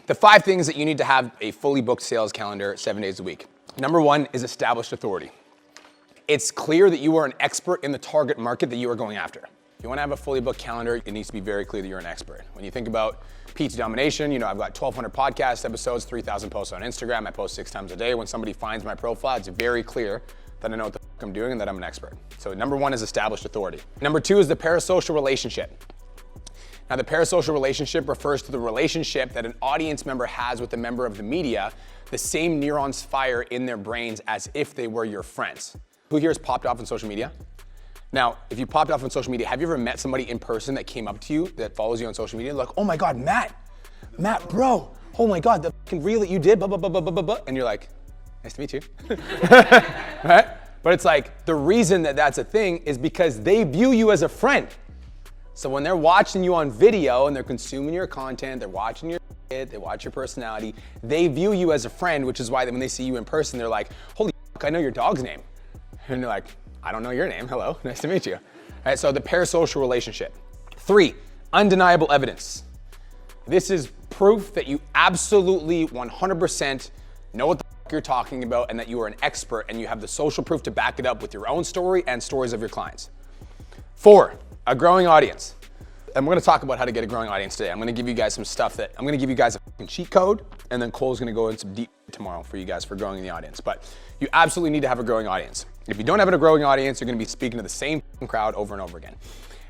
The 5 things that you need to have a fully booked sales calendar 7 days a week. Number 1 is established authority. It's clear that you are an expert in the target market that you are going after. If you want to have a fully booked calendar, it needs to be very clear that you're an expert. When you think about PT domination, you know, I've got 1,200 podcast episodes, 3,000 posts on Instagram. I post 6 times a day. When somebody finds my profile, it's very clear that I know what the fuck I'm doing and that I'm an expert. So number 1 is established authority. Number 2 is the parasocial relationship. Now, the parasocial relationship refers to the relationship that an audience member has with a member of the media, the same neurons fire in their brains as if they were your friends. Who here has popped off on social media? Now, if you popped off on social media, have you ever met somebody in person that came up to you that follows you on social media? Like, oh my God, Matt, bro, oh my God, the fucking reel that you did, blah, blah, blah, blah, blah, blah. And you're like, nice to meet you. Right? But it's like, the reason that that's a thing is because they view you as a friend. So when they're watching you on video and they're consuming your content, they're watching your shit, they watch your personality, they view you as a friend, which is why when they see you in person, they're like, holy fuck, I know your dog's name. And you're like, I don't know your name. Hello, nice to meet you. All right, so the parasocial relationship. 3, undeniable evidence. This is proof that you absolutely 100% know what the fuck you're talking about and that you are an expert and you have the social proof to back it up with your own story and stories of your clients. 4, a growing audience. And we're gonna talk about how to get a growing audience today. I'm gonna give you guys some stuff that, I'm gonna give you guys a fucking cheat code, and then Cole's gonna go into some deep tomorrow for you guys for growing the audience. But you absolutely need to have a growing audience. If you don't have a growing audience, you're gonna be speaking to the same crowd over and over again.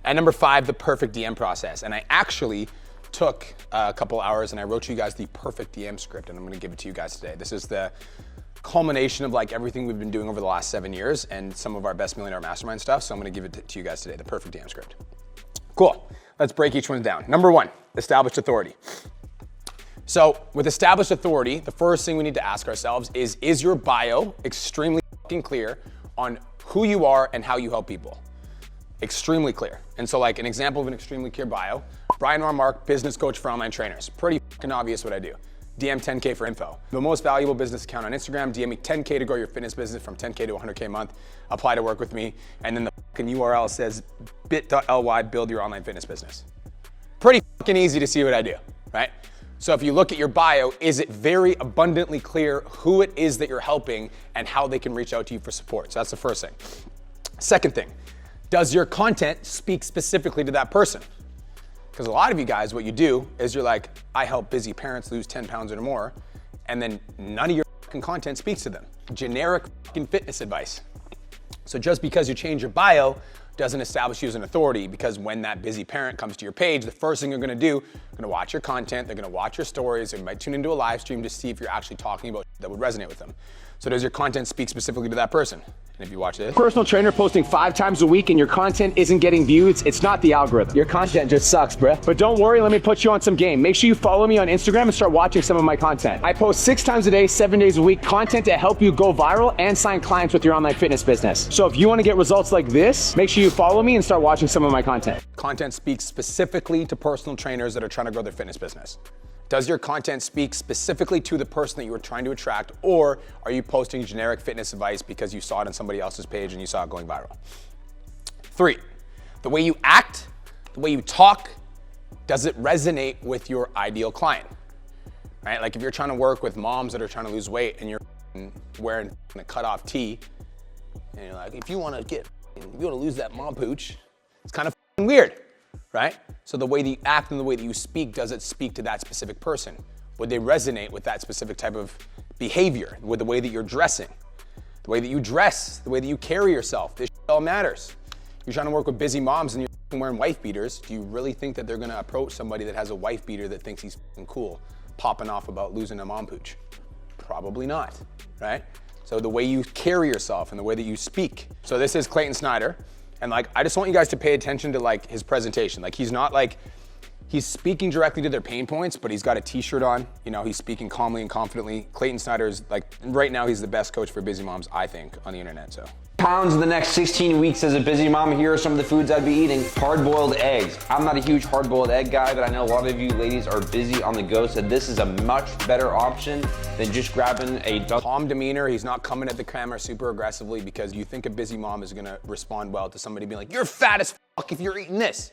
And number 5, the perfect DM process. And I actually took a couple hours and I wrote you guys the perfect DM script, and I'm gonna give it to you guys today. This is the culmination of like everything we've been doing over the last 7 years and some of our best millionaire mastermind stuff. So I'm gonna give it to you guys today, the perfect DM script. Cool, let's break each one down. Number 1, established authority. So with established authority, the first thing we need to ask ourselves is your bio extremely fucking clear on who you are and how you help people? Extremely clear. And so like an example of an extremely clear bio, Brian Mark, business coach for online trainers. Pretty fucking obvious what I do. DM 10K for info. The most valuable business account on Instagram, DM me 10K to grow your fitness business from 10K to 100K a month. Apply to work with me. And then the fucking URL says bit.ly, build your online fitness business. Pretty fucking easy to see what I do, right? So if you look at your bio, is it very abundantly clear who it is that you're helping and how they can reach out to you for support? So that's the first thing. Second thing, does your content speak specifically to that person? Because a lot of you guys, what you do is you're like, I help busy parents lose 10 pounds or more, and then none of your fucking content speaks to them. Generic fucking fitness advice. So just because you change your bio doesn't establish you as an authority, because when that busy parent comes to your page, the first thing they're gonna do, they're gonna watch your content, they're gonna watch your stories, they might tune into a live stream to see if you're actually talking about that would resonate with them. So does your content speak specifically to that person? And if you watch this. Personal trainer posting 5 times a week and your content isn't getting views, it's not the algorithm. Your content just sucks, bruh. But don't worry, let me put you on some game. Make sure you follow me on Instagram and start watching some of my content. I post 6 times a day, 7 days a week, content to help you go viral and sign clients with your online fitness business. So if you wanna get results like this, make sure you follow me and start watching some of my content. Content speaks specifically to personal trainers that are trying to grow their fitness business. Does your content speak specifically to the person that you were trying to attract, or are you posting generic fitness advice because you saw it on somebody else's page and you saw it going viral? 3, the way you act, the way you talk, does it resonate with your ideal client? Right? Like if you're trying to work with moms that are trying to lose weight and you're wearing a cutoff tee, and you're like, if you want to lose that mom pooch, it's kind of weird. Right? So the way that you act and the way that you speak, does it speak to that specific person? Would they resonate with that specific type of behavior, with the way that you're dressing, the way that you dress, the way that you carry yourself? This all matters. You're trying to work with busy moms and you're wearing wife beaters. Do you really think that they're gonna approach somebody that has a wife beater that thinks he's cool, popping off about losing a mom pooch? Probably not, right? So the way you carry yourself and the way that you speak. So this is Clayton Snyder. And like, I just want you guys to pay attention to like his presentation. Like he's not like, he's speaking directly to their pain points, but he's got a t-shirt on, you know, he's speaking calmly and confidently. Clayton Snyder is like, right now he's the best coach for busy moms, I think, on the internet, so. Pounds in the next 16 weeks as a busy mom. Here are some of the foods I'd be eating. Hard-boiled eggs. I'm not a huge hard-boiled egg guy, but I know a lot of you ladies are busy on the go, so this is a much better option than just grabbing a calm demeanor. He's not coming at the camera super aggressively because you think a busy mom is gonna respond well to somebody being like, you're fat as fuck if you're eating this,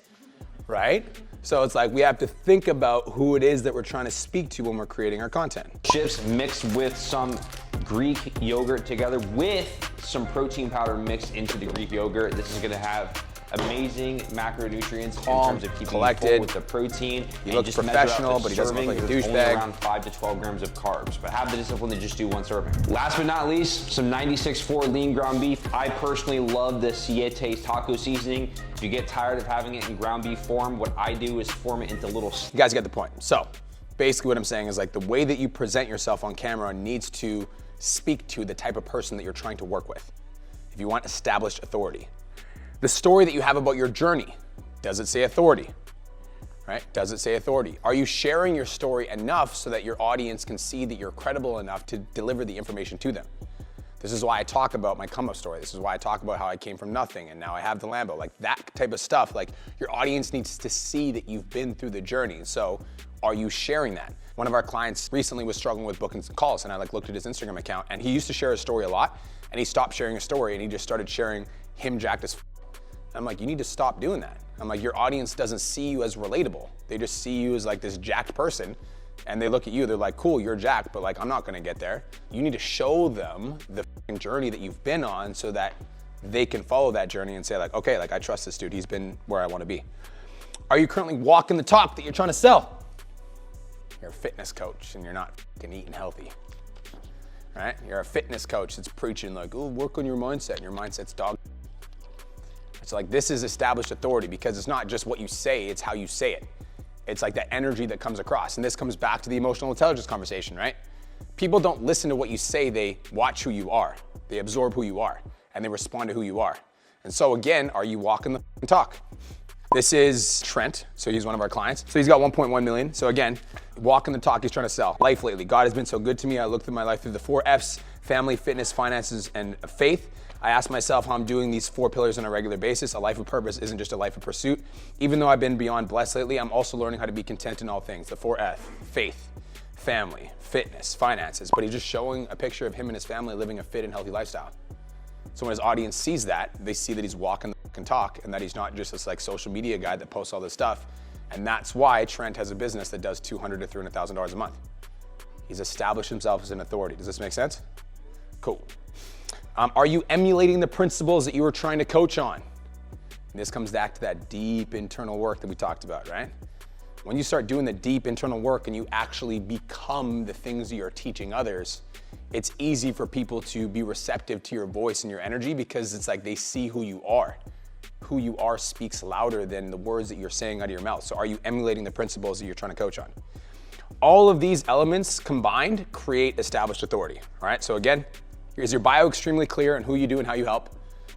right? So it's like we have to think about who it is that we're trying to speak to when we're creating our content. Chips mixed with some Greek yogurt together with some protein powder mixed into the Greek yogurt. This is gonna have amazing macronutrients in terms of keeping you full with the protein. He looks professional, but he doesn't look like a douchebag. Around 5 to 12 grams of carbs, but have the discipline to just do one serving. Last but not least, some 96.4 lean ground beef. I personally love the Siete taco seasoning. If you get tired of having it in ground beef form, what I do is form it into little... You guys get the point. So basically what I'm saying is like the way that you present yourself on camera needs to speak to the type of person that you're trying to work with. If you want established authority. The story that you have about your journey, does it say authority? Right? Does it say authority? Are you sharing your story enough so that your audience can see that you're credible enough to deliver the information to them? This is why I talk about my come up story. This is why I talk about how I came from nothing and now I have the Lambo. Like that type of stuff, like your audience needs to see that you've been through the journey. So are you sharing that? One of our clients recently was struggling with booking some calls and I looked at his Instagram account and he used to share his story a lot and he stopped sharing his story and he just started sharing him jacked as I'm like, you need to stop doing that. I'm like, your audience doesn't see you as relatable. They just see you as like this jacked person and they look at you, they're like, cool, you're jacked, but like, I'm not gonna get there. You need to show them the journey that you've been on so that they can follow that journey and say like, okay, like I trust this dude, he's been where I wanna be. Are you currently walking the talk that you're trying to sell? You're a fitness coach and you're not eating healthy, right? You're a fitness coach that's preaching like, oh, work on your mindset and your mindset's dog. It's like this is established authority because it's not just what you say, it's how you say it. It's like that energy that comes across. And this comes back to the emotional intelligence conversation, right? People don't listen to what you say, they watch who you are. They absorb who you are and they respond to who you are. And so again, are you walking the talk? This is Trent, so he's one of our clients. So he's got 1.1 million. So again, walking the talk he's trying to sell. Life lately, God has been so good to me. I looked at my life through the 4 F's, family, fitness, finances, and faith. I ask myself how I'm doing these 4 pillars on a regular basis. A life of purpose isn't just a life of pursuit. Even though I've been beyond blessed lately, I'm also learning how to be content in all things. The 4 F, faith, family, fitness, finances. But he's just showing a picture of him and his family living a fit and healthy lifestyle. So when his audience sees that, they see that he's walking the fucking talk and that he's not just this like social media guy that posts all this stuff. And that's why Trent has a business that does $200,000 to $300,000 a month. He's established himself as an authority. Does this make sense? Cool. Are you emulating the principles that you were trying to coach on? And this comes back to that deep internal work that we talked about, right? When you start doing the deep internal work and you actually become the things that you're teaching others, it's easy for people to be receptive to your voice and your energy because it's like they see who you are. Who you are speaks louder than the words that you're saying out of your mouth. So are you emulating the principles that you're trying to coach on? All of these elements combined create established authority, all right? So again, is your bio extremely clear on who you do and how you help?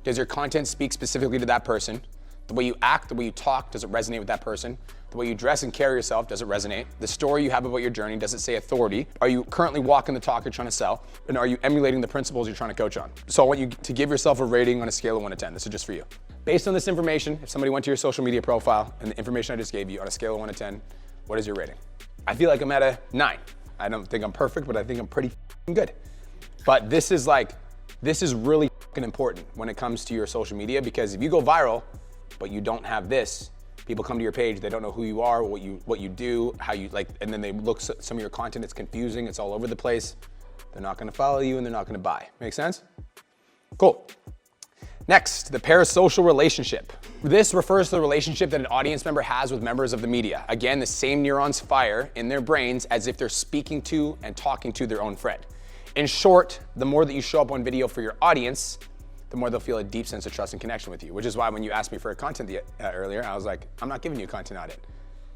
Does your content speak specifically to that person? The way you act, the way you talk, does it resonate with that person? The way you dress and carry yourself, does it resonate? The story you have about your journey, does it say authority? Are you currently walking the talk you're trying to sell? And are you emulating the principles you're trying to coach on? So I want you to give yourself a rating on a scale of 1 to 10. This is just for you. Based on this information, if somebody went to your social media profile and the information I just gave you on a scale of 1 to 10, what is your rating? I feel like I'm at a 9. I don't think I'm perfect, but I think I'm pretty good. But this is really important when it comes to your social media because if you go viral, but you don't have this, people come to your page, they don't know who you are, what you do, how you like, and then they look at some of your content, it's confusing, it's all over the place. They're not gonna follow you and they're not gonna buy. Make sense? Cool. Next, the parasocial relationship. This refers to the relationship that an audience member has with members of the media. Again, the same neurons fire in their brains as if they're speaking to and talking to their own friend. In short, the more that you show up on video for your audience, the more they'll feel a deep sense of trust and connection with you, which is why when you asked me for a content earlier, I was like, I'm not giving you a content audit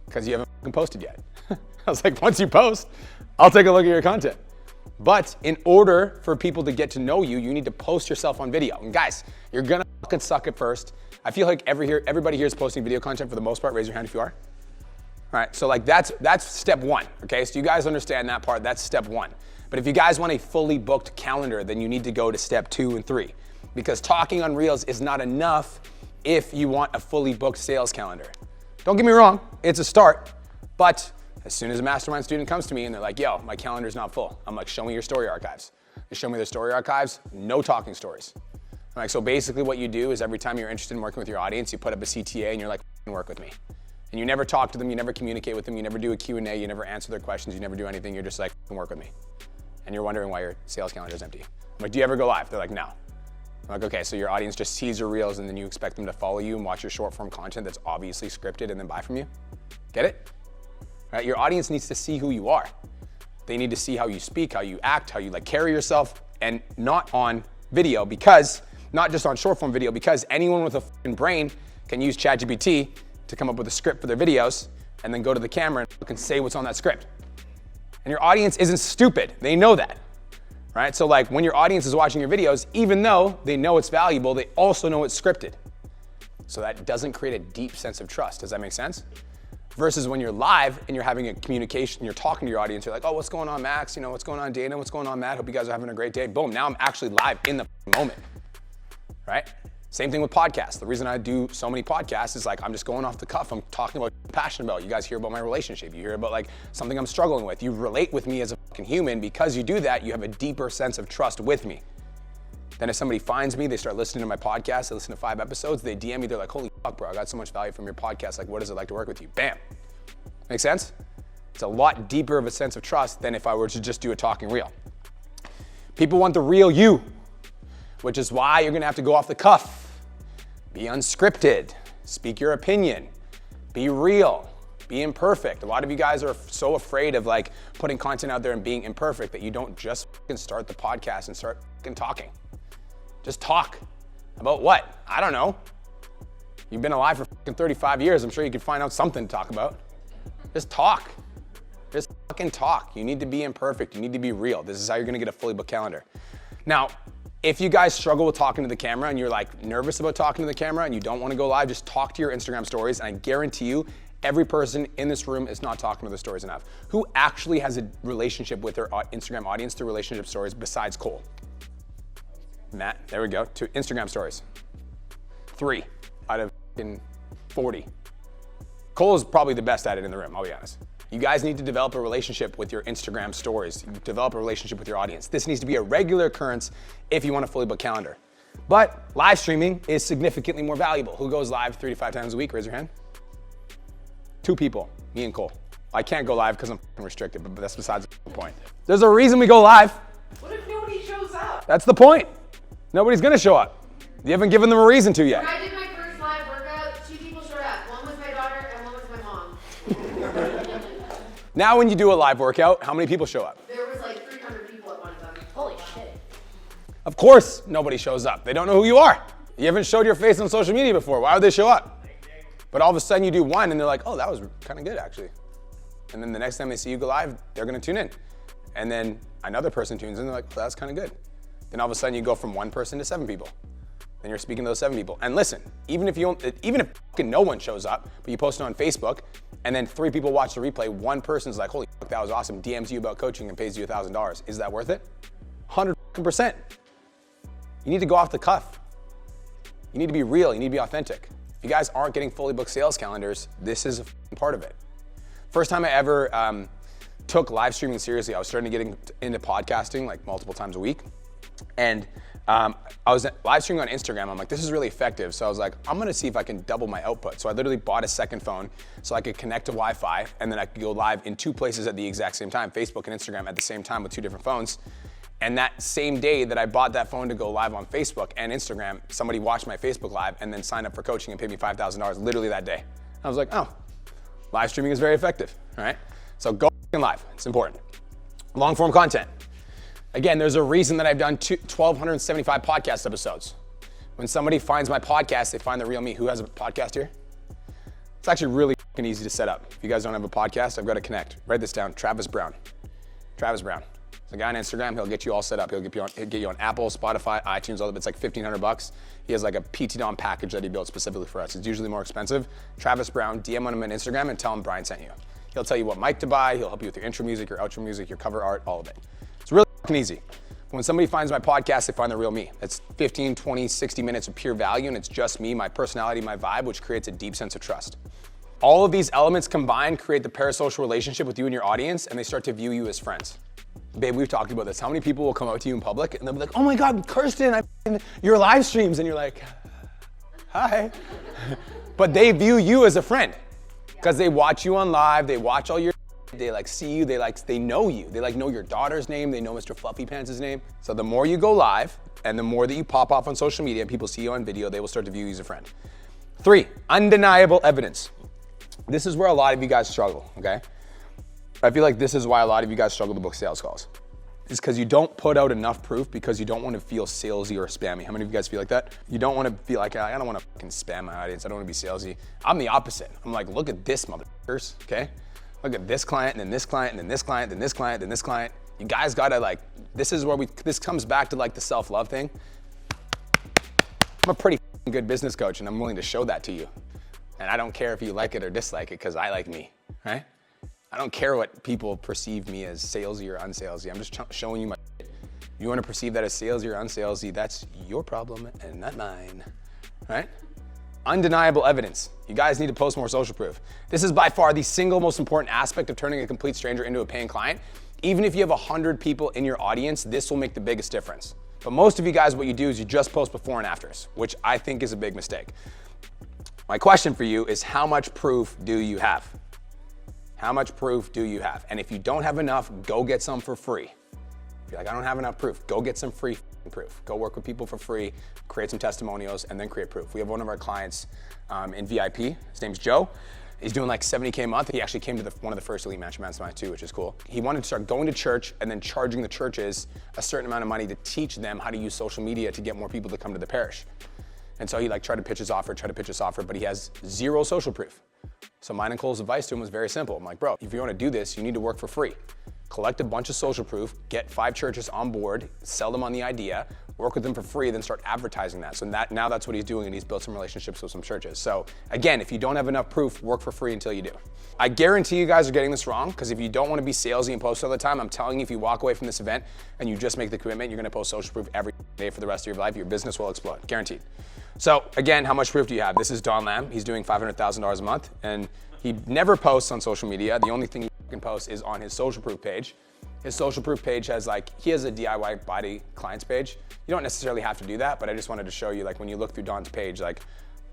because you haven't posted yet. I was like, once you post, I'll take a look at your content. But in order for people to get to know you, you need to post yourself on video. And guys, you're gonna fucking suck at first. I feel like everybody here is posting video content for the most part. Raise your hand if you are. All right, so like that's step 1, okay? So you guys understand that part, that's step 1. But if you guys want a fully booked calendar, then you need to go to step 2 and 3. Because talking on Reels is not enough if you want a fully booked sales calendar. Don't get me wrong, it's a start, but as soon as a mastermind student comes to me and they're like, yo, my calendar's not full, I'm like, show me your story archives. They show me their story archives, no talking stories. I'm like, so basically what you do is every time you're interested in working with your audience, you put up a CTA and you're like, work with me. and you never talk to them, you never communicate with them, you never do a Q&A, you never answer their questions, you never do anything, you're just like, work with me. And you're wondering why your sales calendar is empty. I'm like, do you ever go live? They're like, no. I'm like, okay, so your audience just sees your reels and then you expect them to follow you and watch your short form content that's obviously scripted and then buy from you? Get it? Right? Your audience needs to see who you are. They need to see how you speak, how you act, how you like carry yourself, and not on video because, not just on short form video, because anyone with a fucking brain can use ChatGPT to come up with a script for their videos and then go to the camera and say what's on that script. And your audience isn't stupid. They know that, right? So like when your audience is watching your videos, even though they know it's valuable, they also know it's scripted. So that doesn't create a deep sense of trust. Does that make sense? Versus when you're live and you're having a communication, you're talking to your audience, you're like, oh, what's going on, Max? You know, what's going on, Dana? What's going on, Matt? Hope you guys are having a great day. Boom, now I'm actually live in the moment, right? Same thing with podcasts. The reason I do so many podcasts is like, I'm just going off the cuff. I'm talking about what I'm passionate about. You guys hear about my relationship. You hear about like something I'm struggling with. You relate with me as a fucking human. Because you do that, you have a deeper sense of trust with me. Then if somebody finds me, they start listening to my podcast, they listen to 5 episodes, they DM me, they're like, holy fuck, bro, I got so much value from your podcast. Like, what is it like to work with you? Bam. Make sense? It's a lot deeper of a sense of trust than if I were to just do a talking reel. People want the real you, which is why you're gonna have to go off the cuff. Be unscripted, speak your opinion, be real, be imperfect. A lot of you guys are so afraid of like putting content out there and being imperfect that you don't just fucking start the podcast and start fucking talking. Just talk. About what? I don't know. You've been alive for fucking 35 years. I'm sure you could find out something to talk about. Just talk. Just fucking talk. You need to be imperfect. You need to be real. This is how you're gonna get a fully booked calendar. Now, if you guys struggle with talking to the camera and you're like nervous about talking to the camera and you don't wanna go live, just talk to your Instagram stories, and I guarantee you, every person in this room is not talking to their stories enough. Who actually has a relationship with their Instagram audience through relationship stories besides Cole? Matt, there we go, 2 Instagram stories. 3 out of 40. Cole is probably the best at it in the room, I'll be honest. You guys need to develop a relationship with your Instagram stories. Develop a relationship with your audience. This needs to be a regular occurrence if you want a fully booked calendar. But live streaming is significantly more valuable. Who goes live 3 to 5 times a week? Raise your hand. 2 people, me and Cole. I can't go live because I'm restricted, but that's besides the point. There's a reason we go live. What if nobody shows up? That's the point. Nobody's gonna show up. You haven't given them a reason to yet. When I did my first live workout, 2 people showed up. One was my daughter and one was my mom. Now when you do a live workout, how many people show up? There was like 300 people at one time. Holy shit. Of course nobody shows up. They don't know who you are. You haven't showed your face on social media before. Why would they show up? But all of a sudden you do one and they're like, oh, that was kind of good actually. And then the next time they see you go live, they're gonna tune in. And then another person tunes in, they're like, well, that's kind of good. Then all of a sudden you go from 1 person to 7 people. Then you're speaking to those 7 people. And listen, even if fucking no one shows up, but you post it on Facebook, and then 3 people watch the replay, 1 person's like, holy fuck, that was awesome, DMs you about coaching and pays you $1,000. Is that worth it? 100%. You need to go off the cuff. You need to be real, you need to be authentic. If you guys aren't getting fully booked sales calendars, this is a part of it. First time I ever took live streaming seriously, I was starting to get into podcasting like multiple times a week. And I was live streaming on Instagram. I'm like, this is really effective. So I was like, I'm gonna see if I can double my output. So I literally bought a second phone so I could connect to Wi-Fi and then I could go live in 2 places at the exact same time, Facebook and Instagram at the same time with 2 different phones. And that same day that I bought that phone to go live on Facebook and Instagram, somebody watched my Facebook live and then signed up for coaching and paid me $5,000 literally that day. I was like, oh, live streaming is very effective, all right? So go live, it's important. Long form content. Again, there's a reason that I've done 1,275 podcast episodes. When somebody finds my podcast, they find the real me. Who has a podcast here? It's actually really easy to set up. If you guys don't have a podcast, I've got to connect. Write this down, Travis Brown. Travis Brown. There's a guy on Instagram, he'll get you all set up. He'll get you on Apple, Spotify, iTunes, all of it. It's like $1,500. He has like a PT Dom package that he built specifically for us. It's usually more expensive. Travis Brown, DM on him on Instagram and tell him Brian sent you. He'll tell you what mic to buy. He'll help you with your intro music, your outro music, your cover art, all of it. It's really easy. When somebody finds my podcast, they find the real me. It's 15, 20, 60 minutes of pure value, and it's just me, my personality, my vibe, which creates a deep sense of trust. All of these elements combined create the parasocial relationship with you and your audience, and they start to view you as friends. Babe, we've talked about this. How many people will come out to you in public and they'll be like, oh my God, Kirsten, your live streams, and you're like, hi. But they view you as a friend. Yeah. Because they watch you on live, they watch all your, they like see you, they know you. They like know your daughter's name, they know Mr. Fluffy Pants' name. So the more you go live and the more that you pop off on social media and people see you on video, they will start to view you as a friend. 3, undeniable evidence. This is where a lot of you guys struggle, okay? I feel like this is why a lot of you guys struggle to book sales calls. It's because you don't put out enough proof because you don't want to feel salesy or spammy. How many of you guys feel like that? You don't want to feel like, I don't want to fucking spam my audience. I don't want to be salesy. I'm the opposite. I'm like, look at this motherfuckers, okay? Look at this client and then this client and then this client, then this client, then this client. You guys gotta like, this is where this comes back to like the self-love thing. I'm a pretty good business coach and I'm willing to show that to you. And I don't care if you like it or dislike it because I like me, right? I don't care what people perceive me as salesy or unsalesy. I'm just showing you my shit. You want to perceive that as salesy or unsalesy, that's your problem and not mine, right? Undeniable evidence. You guys need to post more social proof. This is by far the single most important aspect of turning a complete stranger into a paying client. Even if you have 100 people in your audience, this will make the biggest difference. But most of you guys, what you do is you just post before and afters, which I think is a big mistake. My question for you is how much proof do you have? How much proof do you have? And if you don't have enough, go get some for free. If you're like, I don't have enough proof, go get some free proof. Go work with people for free, create some testimonials, and then create proof. We have one of our clients in VIP, his name's Joe. He's doing like 70K a month. He actually came to one of the first Elite Masterminds of mine too, which is cool. He wanted to start going to church and then charging the churches a certain amount of money to teach them how to use social media to get more people to come to the parish. And so he like tried to pitch his offer, but he has zero social proof. So mine and Cole's advice to him was very simple. I'm like, bro, if you want to do this, you need to work for free. Collect a bunch of social proof, get 5 churches on board, sell them on the idea, work with them for free, then start advertising that. So now that's what he's doing, and he's built some relationships with some churches. So again, if you don't have enough proof, work for free until you do. I guarantee you guys are getting this wrong, because if you don't want to be salesy and post all the time, I'm telling you, if you walk away from this event and you just make the commitment, you're going to post social proof every day for the rest of your life, your business will explode, guaranteed. So again, how much proof do you have? This is Don Lamb. He's doing $500,000 a month, and he never posts on social media. The only thing he can post is on his social proof page. His social proof page has he has a DIY body clients page. You don't necessarily have to do that, but I just wanted to show you, when you look through Don's page,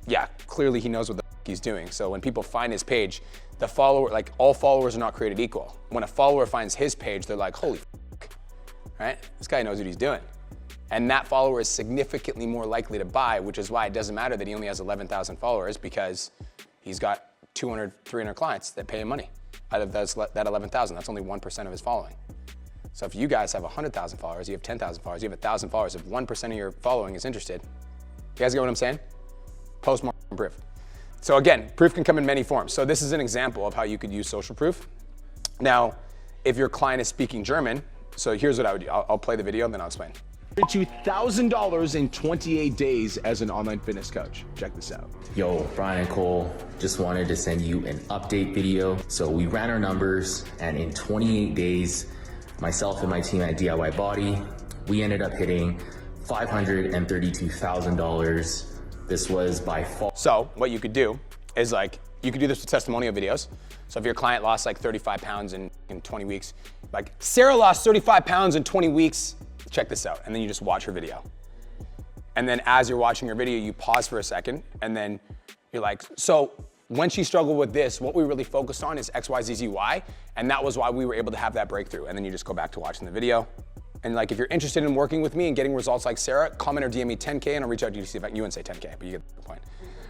yeah, clearly he knows what the he's doing. So when people find his page, the follower, all followers are not created equal. When a follower finds his page, they're like, holy right? This guy knows what he's doing. And that follower is significantly more likely to buy, which is why it doesn't matter that he only has 11,000 followers, because he's got 200, 300 clients that pay him money out of that 11,000. That's only 1% of his following. So if you guys have 100,000 followers, you have 10,000 followers, you have 1,000 followers, if 1% of your following is interested, you guys get what I'm saying? Post more proof. So again, proof can come in many forms. So this is an example of how you could use social proof. Now, if your client is speaking German, so here's what I would do. I'll play the video and then I'll explain. $2,000 in 28 days as an online fitness coach. Check this out. Yo, Brian and Cole, just wanted to send you an update video. So we ran our numbers, and in 28 days, myself and my team at DIY Body, we ended up hitting $532,000. This was by far. So what you could do is you could do this with testimonial videos. So if your client lost 35 pounds in 20 weeks, Sarah lost 35 pounds in 20 weeks, check this out. And then you just watch her video. And then as you're watching her video, you pause for a second, and then you're like, so when she struggled with this, what we really focused on is X, Y, Z, Z, Y, and that was why we were able to have that breakthrough. And then you just go back to watching the video. And if you're interested in working with me and getting results like Sarah, comment or DM me 10K, and I'll reach out to you to see if you wouldn't say 10K, but you get the point,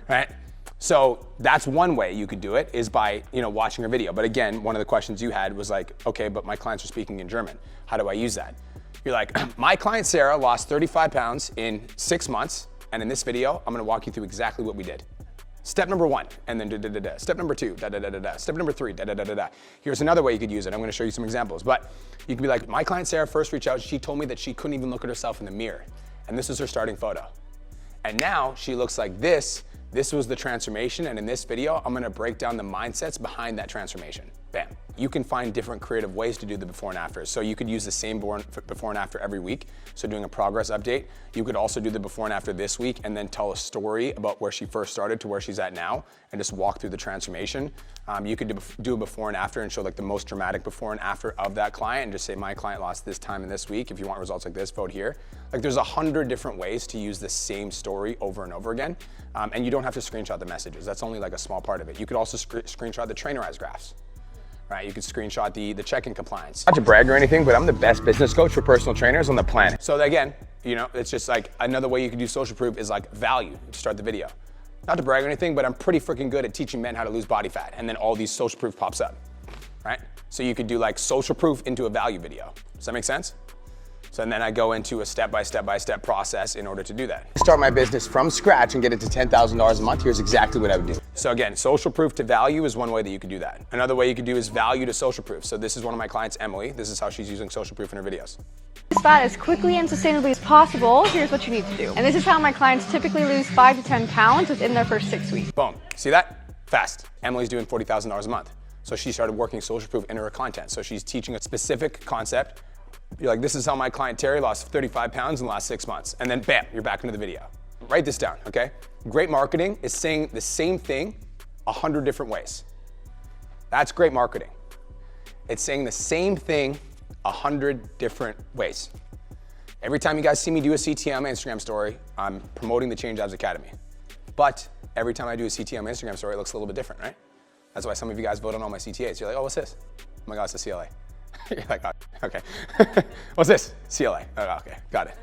right? So that's one way you could do it, is by watching her video. But again, one of the questions you had was okay, but my clients are speaking in German. How do I use that? You're like, my client Sarah lost 35 pounds in 6 months, and in this video, I'm gonna walk you through exactly what we did. Step number 1, and then da-da-da-da. Step number 2, da-da-da-da-da. Step number 3, da-da-da-da-da. Here's another way you could use it. I'm gonna show you some examples. But you can be like, my client Sarah first reached out, she told me that she couldn't even look at herself in the mirror. And this is her starting photo. And now she looks like this. This was the transformation, and in this video, I'm gonna break down the mindsets behind that transformation. Bam. You can find different creative ways to do the before and after. So you could use the same before and after every week. So doing a progress update. You could also do the before and after this week and then tell a story about where she first started to where she's at now and just walk through the transformation. You could do a before and after and show like the most dramatic before and after of that client and just say, my client lost this time in this week. If you want results like this, vote here. Like there's 100 different ways to use the same story over and over again. And you don't have to screenshot the messages. That's only like a small part of it. You could also screenshot the trainerized graphs. Right, you could screenshot the check-in compliance. Not to brag or anything, but I'm the best business coach for personal trainers on the planet. So again, you know, it's just like another way you can do social proof is like value to start the video. Not to brag or anything, but I'm pretty freaking good at teaching men how to lose body fat. And then all these social proof pops up, right? So you could do like social proof into a value video. Does that make sense? So then I go into a step-by-step process in order to do that. Start my business from scratch and get it to $10,000 a month. Here's exactly what I would do. So again, social proof to value is one way that you could do that. Another way you could do is value to social proof. So this is one of my clients, Emily. This is how she's using social proof in her videos. Lose fat as quickly and sustainably as possible, here's what you need to do. And this is how my clients typically lose 5 to 10 pounds within their first 6 weeks. Boom. See that? Fast. Emily's doing $40,000 a month. So she started working social proof into her content. So she's teaching a specific concept. You're like, this is how my client Terry lost 35 pounds in the last 6 months. And then bam, you're back into the video. Write this down, okay? Great marketing is saying the same thing 100 different ways. That's great marketing. It's saying the same thing 100 different ways. Every time you guys see me do a CTA on my Instagram story, I'm promoting the Change Abs Academy. But every time I do a CTA on my Instagram story, it looks a little bit different, right? That's why some of you guys vote on all my CTAs. You're like, oh, what's this? Oh my God, it's a CLA. You're like, oh, okay. What's this? CLA. Oh, okay, got it.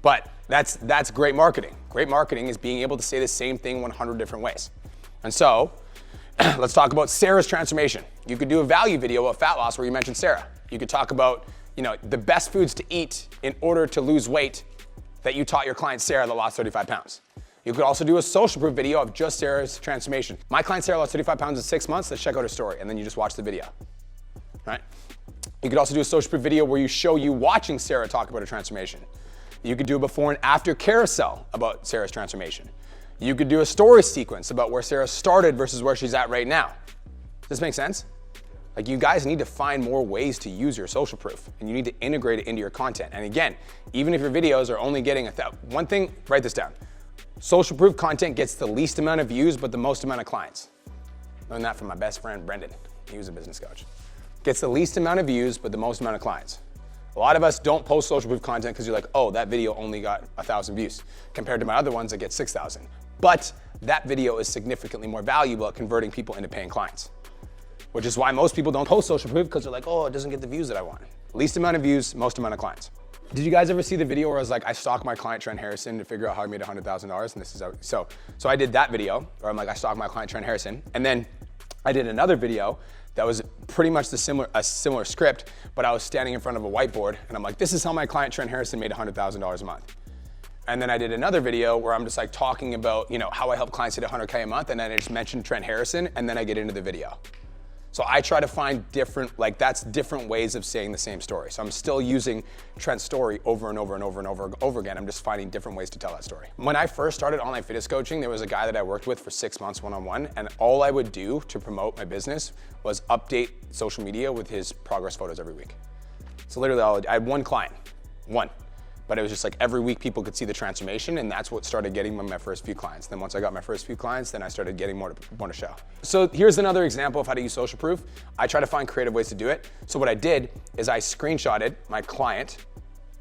But that's great marketing. Great marketing is being able to say the same thing 100 different ways. And so, let's talk about Sarah's transformation. You could do a value video about fat loss where you mentioned Sarah. You could talk about, you know, the best foods to eat in order to lose weight that you taught your client Sarah that lost 35 pounds. You could also do a social proof video of just Sarah's transformation. My client Sarah lost 35 pounds in 6 months. Let's check out her story, and then you just watch the video, right? You could also do a social proof video where you show you watching Sarah talk about her transformation. You could do a before and after carousel about Sarah's transformation. You could do a story sequence about where Sarah started versus where she's at right now. Does this make sense? Like, you guys need to find more ways to use your social proof, and you need to integrate it into your content. And again, even if your videos are only getting one thing, write this down. Social proof content gets the least amount of views, but the most amount of clients. Learned that from my best friend, Brendan. He was a business coach. Gets the least amount of views, but the most amount of clients. A lot of us don't post social proof content because you're like, oh, that video only got 1,000 views compared to my other ones that get 6,000. But that video is significantly more valuable at converting people into paying clients, which is why most people don't post social proof because they're like, oh, it doesn't get the views that I want. Least amount of views, most amount of clients. Did you guys ever see the video where I was like, I stalked my client Trent Harrison to figure out how I made $100,000? And this is how, so I did that video where I'm like, I stalked my client Trent Harrison. And then I did another video that was pretty much a similar script, but I was standing in front of a whiteboard and I'm like, this is how my client Trent Harrison made $100,000 a month. And then I did another video where I'm just like talking about, you know, how I help clients hit 100K a month, and then I just mentioned Trent Harrison, and then I get into the video. So I try to find different ways of saying the same story. So I'm still using Trent's story over and over and over and over again. I'm just finding different ways to tell that story. When I first started online fitness coaching, there was a guy that I worked with for 6 months one-on-one, and all I would do to promote my business was update social media with his progress photos every week. So literally, I had one client, but it was just like every week people could see the transformation, and that's what started getting me my first few clients. Then once I got my first few clients, then I started getting more to show. So here's another example of how to use social proof. I try to find creative ways to do it. So what I did is I screenshotted my client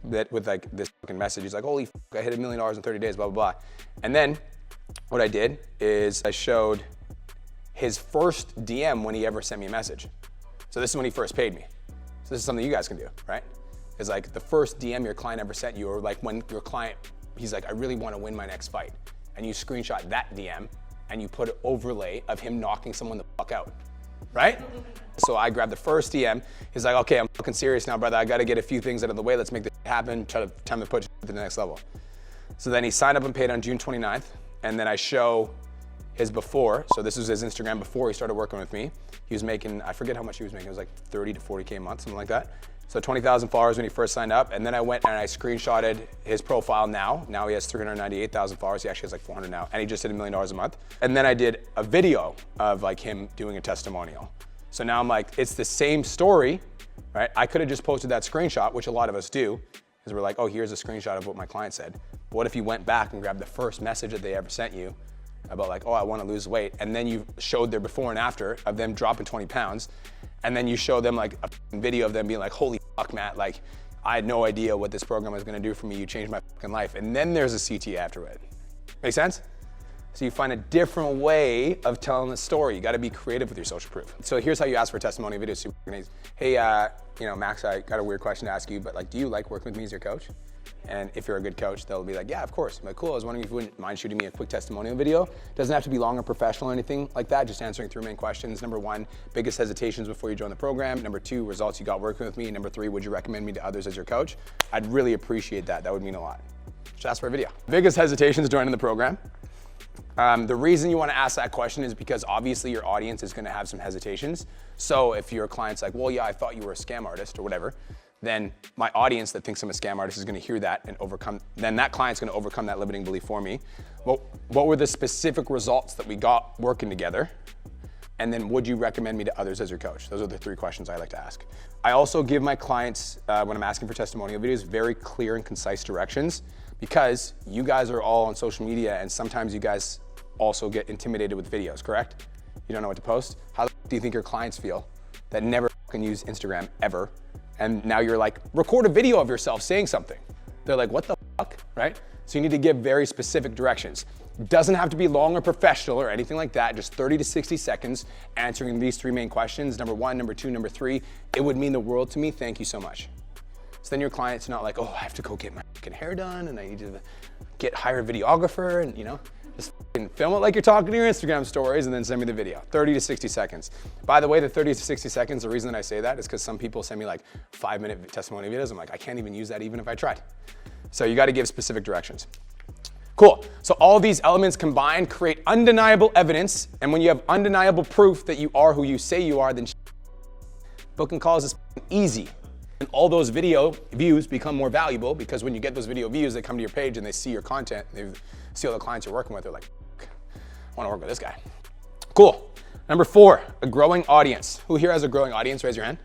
that with like this fucking message. He's like, holy f***, I hit $1 million in 30 days, blah, blah, blah. And then what I did is I showed his first DM when he ever sent me a message. So this is when he first paid me. So this is something you guys can do, right? Is like the first DM your client ever sent you, or like when your client, he's like, I really want to win my next fight. And you screenshot that DM and you put an overlay of him knocking someone the fuck out, right? So I grabbed the first DM. He's like, okay, I'm fucking serious now, brother. I got to get a few things out of the way. Let's make this happen. Time to push it to the next level. So then he signed up and paid on June 29th. And then I show his before. So this was his Instagram before he started working with me. He was making, I forget how much he was making. It was like 30 to 40K a month, something like that. So 20,000 followers when he first signed up. And then I went and I screenshotted his profile now. Now he has 398,000 followers. He actually has like 400 now. And he just did $1 million a month. And then I did a video of like him doing a testimonial. So now I'm like, it's the same story, right? I could have just posted that screenshot, which a lot of us do, because we're like, oh, here's a screenshot of what my client said. But what if you went back and grabbed the first message that they ever sent you about like, oh, I want to lose weight, and then you showed their before and after of them dropping 20 pounds, and then you show them like a video of them being like, holy fuck, Matt, like, I had no idea what this program was gonna do for me. You changed my fucking life. And then there's a CT after it. Make sense? So you find a different way of telling the story. You gotta be creative with your social proof. So here's how you ask for testimonial videos. Super nice. Hey, Max, I got a weird question to ask you, but like, do you like working with me as your coach? And if you're a good coach, they'll be like, yeah, of course. I'm like, cool, I was wondering if you wouldn't mind shooting me a quick testimonial video. Doesn't have to be long or professional or anything like that, just answering 3 main questions. Number 1, biggest hesitations before you join the program. Number 2, results you got working with me. Number 3, would you recommend me to others as your coach? I'd really appreciate that. That would mean a lot. Just ask for a video. Biggest hesitations joining the program. The reason you want to ask that question is because obviously your audience is going to have some hesitations. So if your client's like, well, yeah, I thought you were a scam artist or whatever, then my audience that thinks I'm a scam artist is going to hear that and then that client's going to overcome that limiting belief for me. Well, what were the specific results that we got working together? And then would you recommend me to others as your coach? Those are the 3 questions I like to ask. I also give my clients, when I'm asking for testimonial videos, very clear and concise directions, because you guys are all on social media and sometimes you guys also get intimidated with videos, correct? You don't know what to post? How do you think your clients feel that never can use Instagram ever? And now you're like, record a video of yourself saying something. They're like, what the fuck, right? So you need to give very specific directions. Doesn't have to be long or professional or anything like that, just 30 to 60 seconds answering these 3 main questions. Number 1, number 2, number 3, it would mean the world to me, thank you so much. So then your client's not like, oh, I have to go get my fucking hair done and I need to hire a videographer and just film it like you're talking to your Instagram stories and then send me the video. 30 to 60 seconds. By the way, the 30 to 60 seconds, the reason that I say that is because some people send me like 5-minute testimony videos. I'm like, I can't even use that even if I tried. So you gotta give specific directions. Cool, so all these elements combined create undeniable evidence, and when you have undeniable proof that you are who you say you are, then booking calls is easy. And all those video views become more valuable because when you get those video views, they come to your page and they see your content, they see all the clients you're working with, they're like, I wanna work with this guy. Cool. Number 4, a growing audience. Who here has a growing audience? Raise your hand.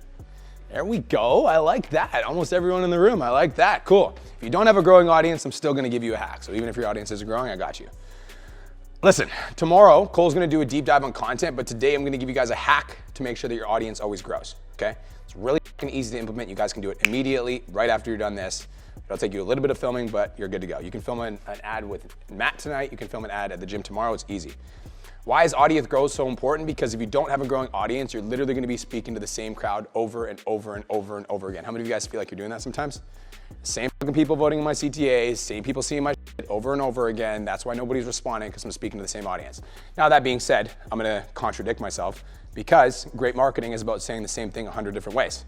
There we go, I like that. Almost everyone in the room, I like that, cool. If you don't have a growing audience, I'm still gonna give you a hack. So even if your audience isn't growing, I got you. Listen, tomorrow, Cole's gonna do a deep dive on content, but today I'm gonna give you guys a hack to make sure that your audience always grows, okay? It's really easy to implement. You guys can do it immediately, right after you're done this. It'll take you a little bit of filming, but you're good to go. You can film an ad with Matt tonight. You can film an ad at the gym tomorrow. It's easy. Why is audience growth so important? Because if you don't have a growing audience, you're literally gonna be speaking to the same crowd over and over and over and over again. How many of you guys feel like you're doing that sometimes? Same fucking people voting in my CTAs, same people seeing my shit over and over again. That's why nobody's responding, because I'm speaking to the same audience. Now that being said, I'm gonna contradict myself because great marketing is about saying the same thing 100 different ways.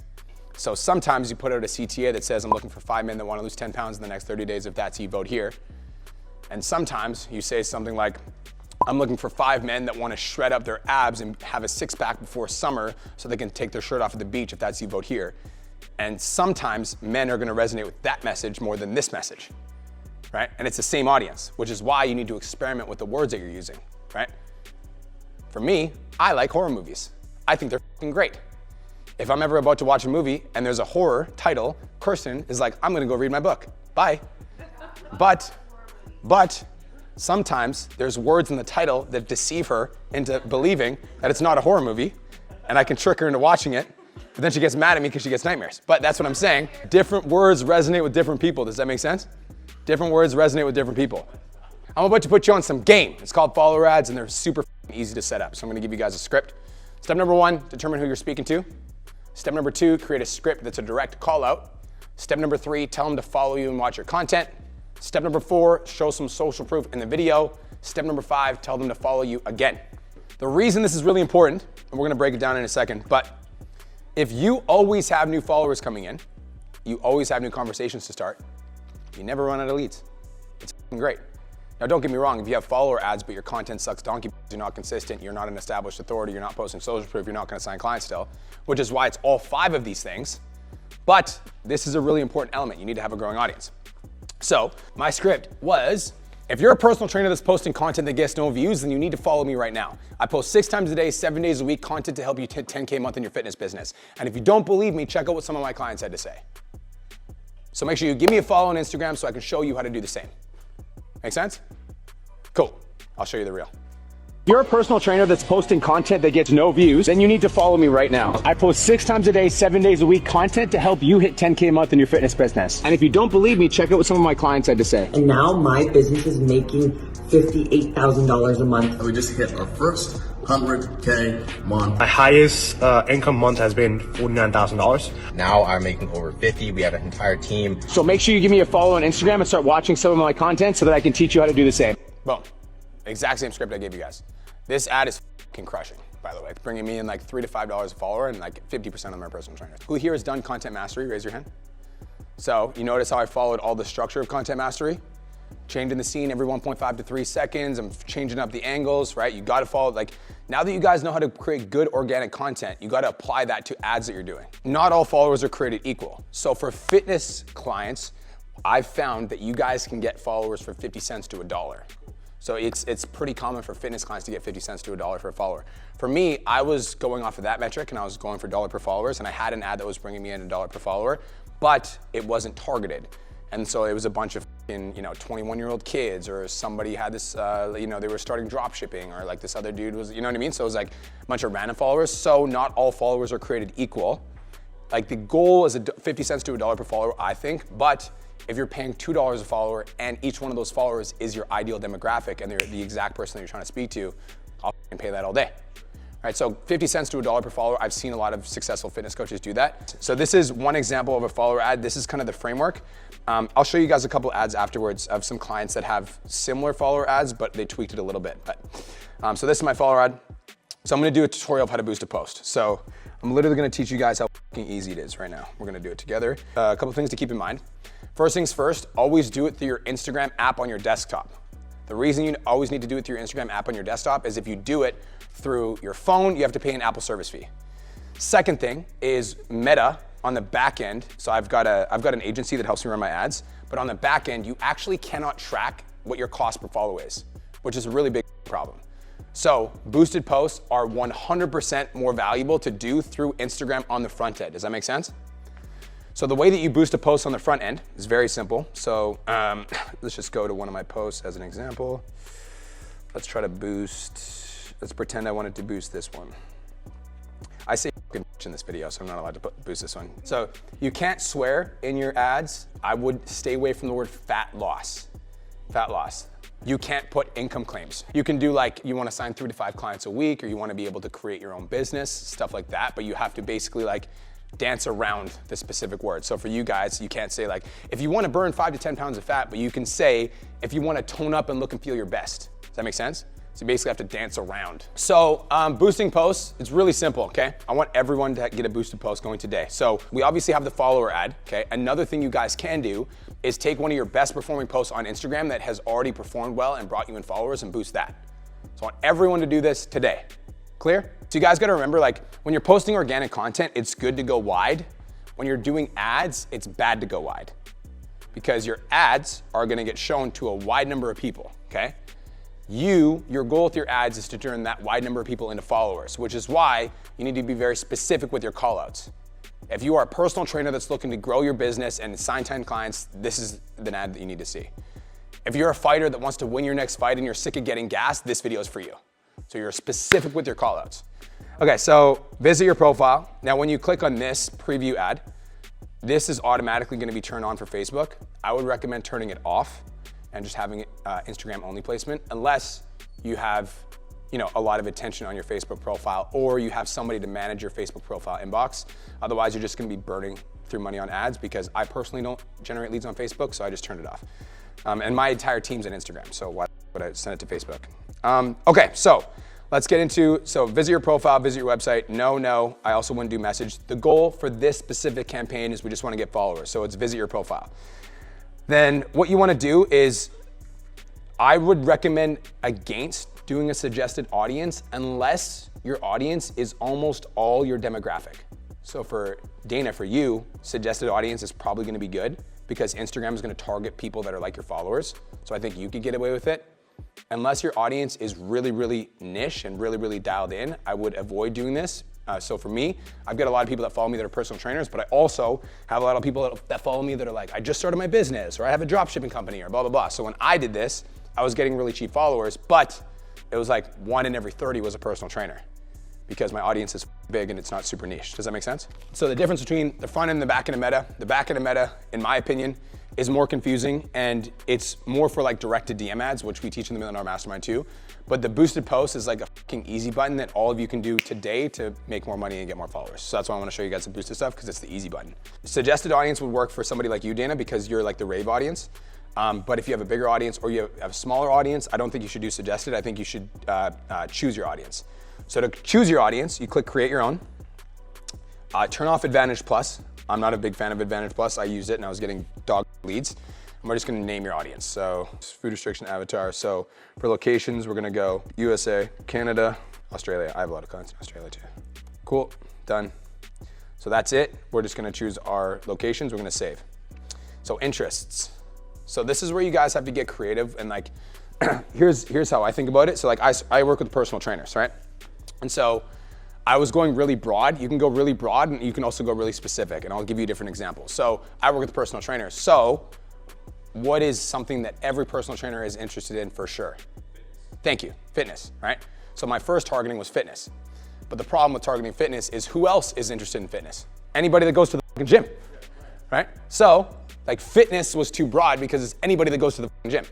So sometimes you put out a CTA that says, I'm looking for 5 men that wanna lose 10 pounds in the next 30 days. If that's you, vote here. And sometimes you say something like, I'm looking for 5 men that want to shred up their abs and have a 6-pack before summer so they can take their shirt off at the beach. If that's you, vote here. And sometimes men are going to resonate with that message more than this message, right? And it's the same audience, which is why you need to experiment with the words that you're using, right? For me, I like horror movies. I think they're fucking great. If I'm ever about to watch a movie and there's a horror title, Kirsten is like, I'm going to go read my book. Bye. But sometimes there's words in the title that deceive her into believing that it's not a horror movie, and I can trick her into watching it, but then she gets mad at me because she gets nightmares. But that's what I'm saying. Different words resonate with different people. Does that make sense? Different words resonate with different people. I'm about to put you on some game. It's called follower ads, and they're super easy to set up. So I'm gonna give you guys a script. Step number 1, determine who you're speaking to. Step number 2, create a script that's a direct call out. Step number 3, tell them to follow you and watch your content. Step number 4, show some social proof in the video. Step number 5, tell them to follow you again. The reason this is really important, and we're gonna break it down in a second, but if you always have new followers coming in, you always have new conversations to start, you never run out of leads. It's great. Now don't get me wrong, if you have follower ads but your content sucks donkey, you're not consistent, you're not an established authority, you're not posting social proof, you're not gonna sign clients still, which is why it's all 5 of these things. But this is a really important element. You need to have a growing audience. So my script was, If you're a personal trainer that's posting content that gets no views, then you need to follow me right now. I post 6 times a day, 7 days a week, content to help you hit 10K a month in your fitness business. And if you don't believe me, check out what some of my clients had to say. So make sure you give me a follow on Instagram so I can show you how to do the same. Make sense? Cool. I'll show you the reel. If you're a personal trainer that's posting content that gets no views, then you need to follow me right now. I post 6 times a day, 7 days a week, content to help you hit 10K a month in your fitness business. And if you don't believe me, check out what some of my clients had to say. And now my business is making $58,000 a month. We just hit our first 100K month. My highest income month has been $49,000. Now I'm making over 50. We have an entire team. So make sure you give me a follow on Instagram and start watching some of my content so that I can teach you how to do the same. Boom. Exact same script I gave you guys. This ad is fucking crushing, by the way. It's bringing me in like $3 to $5 a follower, and like 50% of them are personal trainers. Who here has done content mastery? Raise your hand. So you notice how I followed all the structure of content mastery? Changing the scene every 1.5 to 3 seconds. I'm changing up the angles, right? You gotta follow, like, now that you guys know how to create good organic content, you gotta apply that to ads that you're doing. Not all followers are created equal. So for fitness clients, I've found that you guys can get followers for 50 cents to $1. So it's pretty common for fitness clients to get 50 cents to $1 for a follower. For me, I was going off of that metric and I was going for $1 per followers, and I had an ad that was bringing me in $1 per follower, but it wasn't targeted. And so it was a bunch of 21-year-old kids, or somebody had this, they were starting drop shipping, or like this other dude was, you know what I mean? So it was like a bunch of random followers. So not all followers are created equal. Like the goal is 50 cents to $1 per follower, I think, but if you're paying $2 a follower and each one of those followers is your ideal demographic and they're the exact person that you're trying to speak to, I'll pay that all day. All right, so 50 cents to $1 per follower. I've seen a lot of successful fitness coaches do that. So this is one example of a follower ad. This is kind of the framework. I'll show you guys a couple ads afterwards of some clients that have similar follower ads, but they tweaked it a little bit. But so this is my follower ad. So I'm gonna do a tutorial of how to boost a post. So I'm literally gonna teach you guys how fucking easy it is right now. We're gonna do it together. A couple things to keep in mind. First things first, always do it through your Instagram app on your desktop. The reason you always need to do it through your Instagram app on your desktop is if you do it through your phone, you have to pay an Apple service fee. Second thing is Meta on the back end. So I've got an agency that helps me run my ads, but on the back end, you actually cannot track what your cost per follow is, which is a really big problem. So boosted posts are 100% more valuable to do through Instagram on the front end. Does that make sense? So the way that you boost a post on the front end is very simple. So let's just go to one of my posts as an example. Let's try to boost, let's pretend I wanted to boost this one. I say in this video, so I'm not allowed to boost this one. So you can't swear in your ads. I would stay away from the word fat loss. Fat loss. You can't put income claims. You can do like, you wanna sign 3 to 5 clients a week, or you wanna be able to create your own business, stuff like that, but you have to basically like dance around the specific word. So for you guys, you can't say like, if you wanna burn 5 to 10 pounds of fat, but you can say, if you wanna tone up and look and feel your best. Does that make sense? So you basically have to dance around. So boosting posts, it's really simple, okay? I want everyone to get a boosted post going today. So we obviously have the follower ad, okay? Another thing you guys can do is take one of your best performing posts on Instagram that has already performed well and brought you in followers and boost that. So I want everyone to do this today. Clear? So you guys gotta remember, like, when you're posting organic content, it's good to go wide. When you're doing ads, it's bad to go wide, because your ads are gonna get shown to a wide number of people, okay? Your goal with your ads is to turn that wide number of people into followers, which is why you need to be very specific with your callouts. If you are a personal trainer that's looking to grow your business and sign 10 clients, this is the ad that you need to see. If you're a fighter that wants to win your next fight and you're sick of getting gassed, this video is for you. So you're specific with your callouts. Okay, so visit your profile. Now when you click on this preview ad, this is automatically gonna be turned on for Facebook. I would recommend turning it off and just having Instagram only placement, unless you have a lot of attention on your Facebook profile, or you have somebody to manage your Facebook profile inbox. Otherwise, you're just gonna be burning through money on ads, because I personally don't generate leads on Facebook, so I just turned it off. And my entire team's on Instagram, so why would I send it to Facebook? Okay, so let's get into, so visit your profile, visit your website. No, I also wouldn't do message. The goal for this specific campaign is we just wanna get followers, so it's visit your profile. Then what you wanna do is, I would recommend against doing a suggested audience unless your audience is almost all your demographic. So for Dana, for you, suggested audience is probably gonna be good because Instagram is gonna target people that are like your followers. So I think you could get away with it. Unless your audience is really, really niche and really, really dialed in, I would avoid doing this. So for me, I've got a lot of people that follow me that are personal trainers, but I also have a lot of people that follow me that are like, I just started my business, or I have a drop shipping company, or blah, blah, blah. So when I did this, I was getting really cheap followers, but it was like 1 in every 30 was a personal trainer because my audience is big and it's not super niche. Does that make sense? So the difference between the front end and the back end of meta, in my opinion, is more confusing and it's more for like directed DM ads, which we teach in the Million Dollar Mastermind too. But the boosted post is like a fucking easy button that all of you can do today to make more money and get more followers. So that's why I want to show you guys the boosted stuff because it's the easy button. Suggested audience would work for somebody like you, Dana, because you're like the rave audience. But if you have a bigger audience or you have a smaller audience, I don't think you should do suggested. I think you should choose your audience. So to choose your audience, you click create your own. Turn off Advantage Plus. I'm not a big fan of Advantage Plus. I used it and I was getting dog leads. And we're just gonna name your audience. So food restriction avatar. So for locations, we're gonna go USA, Canada, Australia. I have a lot of clients in Australia too. Cool, done. So that's it. We're just gonna choose our locations. We're gonna save. So interests. So this is where you guys have to get creative and like, here's how I think about it. So like I work with personal trainers, right? And so I was going really broad. You can go really broad and you can also go really specific. And I'll give you different examples. So I work with personal trainers. So what is something that every personal trainer is interested in for sure? Thank you, fitness, right? So my first targeting was fitness. But the problem with targeting fitness is who else is interested in fitness? Anybody that goes to the fucking gym, right? So like fitness was too broad because it's anybody that goes to the fucking gym.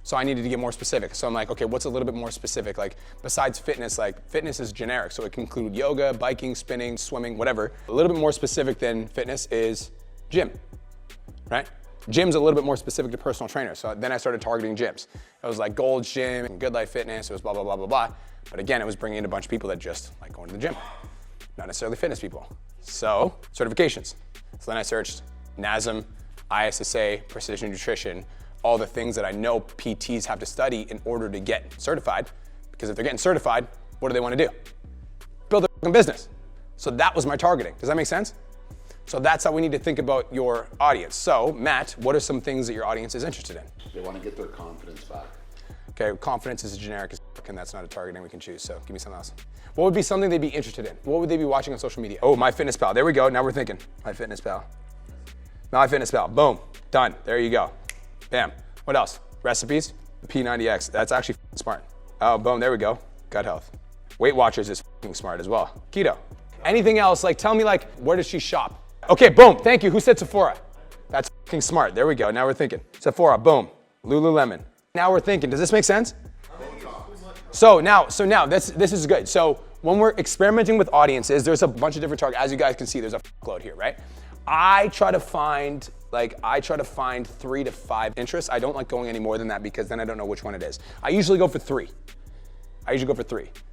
So I needed to get more specific. So I'm like, okay, what's a little bit more specific? Like besides fitness, like fitness is generic. So it can include yoga, biking, spinning, swimming, whatever. A little bit more specific than fitness is gym, right? Gym's a little bit more specific to personal trainers. So then I started targeting gyms. It was like Gold's Gym and Good Life Fitness. It was blah, blah, blah, blah, blah. But again, it was bringing in a bunch of people that just like going to the gym, not necessarily fitness people. So certifications. So then I searched NASM, ISSA, Precision Nutrition, all the things that I know PTs have to study in order to get certified. Because if they're getting certified, what do they want to do? Build a business. So that was my targeting. Does that make sense? So that's how we need to think about your audience. So Matt, what are some things that your audience is interested in? They want to get their confidence back. Okay, confidence is generic as fuck, and that's not a targeting we can choose. So give me something else. What would be something they'd be interested in? What would they be watching on social media? Oh, MyFitnessPal. There we go. Now we're thinking. MyFitnessPal. MyFitnessPal. Boom. Done. There you go. Bam. What else? Recipes. P90X. That's actually smart. Oh, boom. There we go. Gut health. Weight Watchers is smart as well. Keto. Anything else? Like, tell me, like, where does she shop? Okay, boom. Thank you. Who said Sephora? That's smart. There we go. Now we're thinking. Sephora. Boom. Lululemon. Now we're thinking. Does this make sense? So now this is good. So when we're experimenting with audiences, there's a bunch of different targets. As you guys can see, there's a load here, right? I try to find 3 to 5 interests. I don't like going any more than that because then I don't know which one it is. I usually go for 3.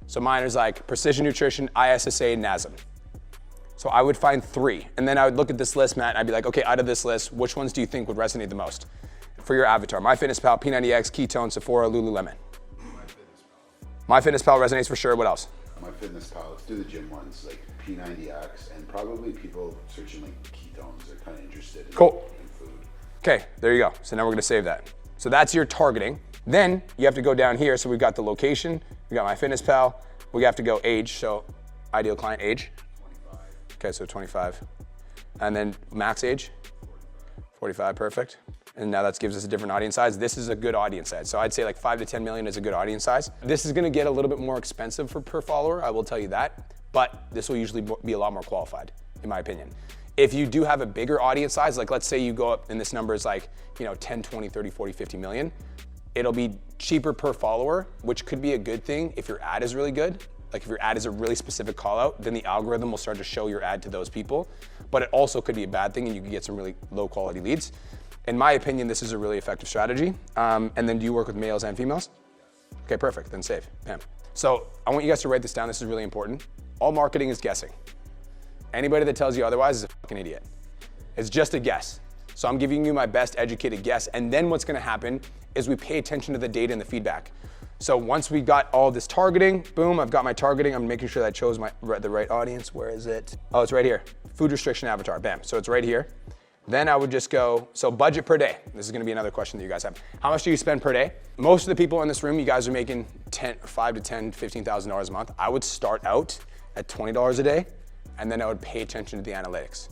So mine is like Precision Nutrition, ISSA, and NASM. So I would find 3. And then I would look at this list, Matt, and I'd be like, okay, out of this list, which ones do you think would resonate the most for your avatar? MyFitnessPal, P90X, Ketone, Sephora, Lululemon. MyFitnessPal resonates for sure. What else? MyFitnessPal, let's do the gym ones, like P90X, and probably people searching like ketones. They're kind of interested in, cool. in food. Okay, there you go. So now we're gonna save that. So that's your targeting. Then you have to go down here. So we've got the location, we got MyFitnessPal, we have to go age, so ideal client age. 25. Okay, so 25. And then max age? 45, perfect. And now that gives us a different audience size. This is a good audience size. So I'd say like 5 to 10 million is a good audience size. This is gonna get a little bit more expensive per follower, I will tell you that, but this will usually be a lot more qualified, in my opinion. If you do have a bigger audience size, like let's say you go up and this number is like, 10, 20, 30, 40, 50 million, it'll be cheaper per follower, which could be a good thing if your ad is really good. Like if your ad is a really specific call out, then the algorithm will start to show your ad to those people. But it also could be a bad thing and you can get some really low quality leads. In my opinion, this is a really effective strategy. And then do you work with males and females? Okay, perfect, then save, bam. So I want you guys to write this down, this is really important. All marketing is guessing. Anybody that tells you otherwise is a fucking idiot. It's just a guess. So I'm giving you my best educated guess, and then what's gonna happen is we pay attention to the data and the feedback. So once we got all this targeting, boom, I've got my targeting. I'm making sure that I chose the right audience. Where is it? Oh, it's right here. Food restriction avatar, bam. So it's right here. Then I would just go, so budget per day. This is gonna be another question that you guys have. How much do you spend per day? Most of the people in this room, you guys are making $5,000 to $15,000 a month. I would start out at $20 a day, and then I would pay attention to the analytics.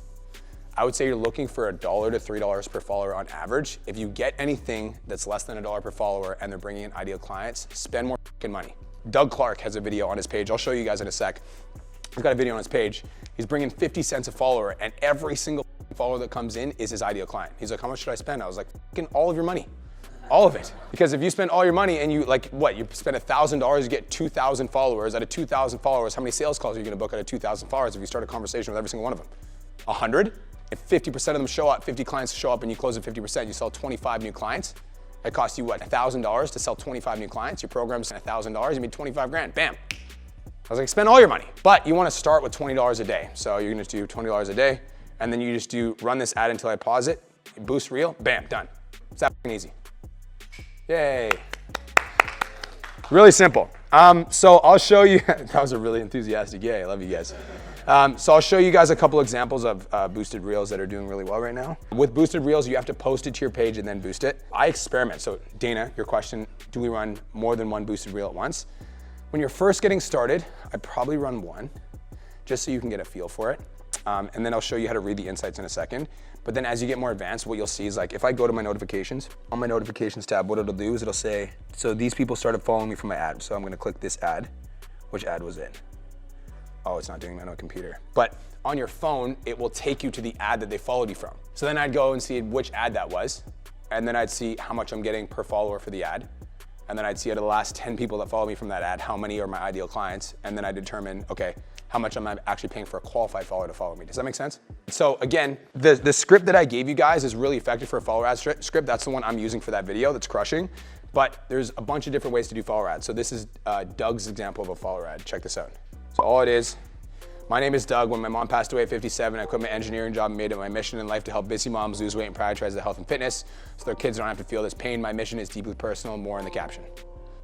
I would say you're looking for $1 to $3 per follower on average. If you get anything that's less than $1 per follower and they're bringing in ideal clients, spend more fucking money. Doug Clark has a video on his page. I'll show you guys in a sec. He's got a video on his page. He's bringing 50 cents a follower, and every single follower that comes in is his ideal client. He's like, how much should I spend? I was like, fucking all of your money. All of it. Because if you spend all your money and you you spend $1,000, you get 2,000 followers. Out of 2,000 followers, how many sales calls are you gonna book out of 2,000 followers if you start a conversation with every single one of them? 100? If 50% of them show up, 50 clients show up and you close at 50%, you sell 25 new clients. It costs you what, $1,000 to sell 25 new clients? Your program's $1,000, you made 25 grand, bam. I was like, spend all your money. But you wanna start with $20 a day. So you're gonna do $20 a day, and then you just run this ad until I pause it, boost reel, bam, done. It's that fucking easy. Yay. Really simple. So I'll show you, that was a really enthusiastic yay, I love you guys. So I'll show you guys a couple examples of boosted reels that are doing really well right now. With boosted reels, you have to post it to your page and then boost it. I experiment. So Dana, your question, do we run more than one boosted reel at once? When you're first getting started, I'd probably run one, just so you can get a feel for it. And then I'll show you how to read the insights in a second. But then as you get more advanced, what you'll see is like, if I go to my notifications, on my notifications tab, what it'll do is it'll say, so these people started following me from my ad. So I'm gonna click this ad. Which ad was it? Oh, it's not doing that on a computer. But on your phone, it will take you to the ad that they followed you from. So then I'd go and see which ad that was. And then I'd see how much I'm getting per follower for the ad. And then I'd see out of the last 10 people that follow me from that ad, how many are my ideal clients. And then I determine, okay, how much am I actually paying for a qualified follower to follow me? Does that make sense? So again, the script that I gave you guys is really effective for a follower ad script. That's the one I'm using for that video that's crushing. But there's a bunch of different ways to do follower ads. So this is Doug's example of a follower ad. Check this out. So all it is, my name is Doug. When my mom passed away at 57, I quit my engineering job and made it my mission in life to help busy moms lose weight and prioritize their health and fitness so their kids don't have to feel this pain. My mission is deeply personal, more in the caption.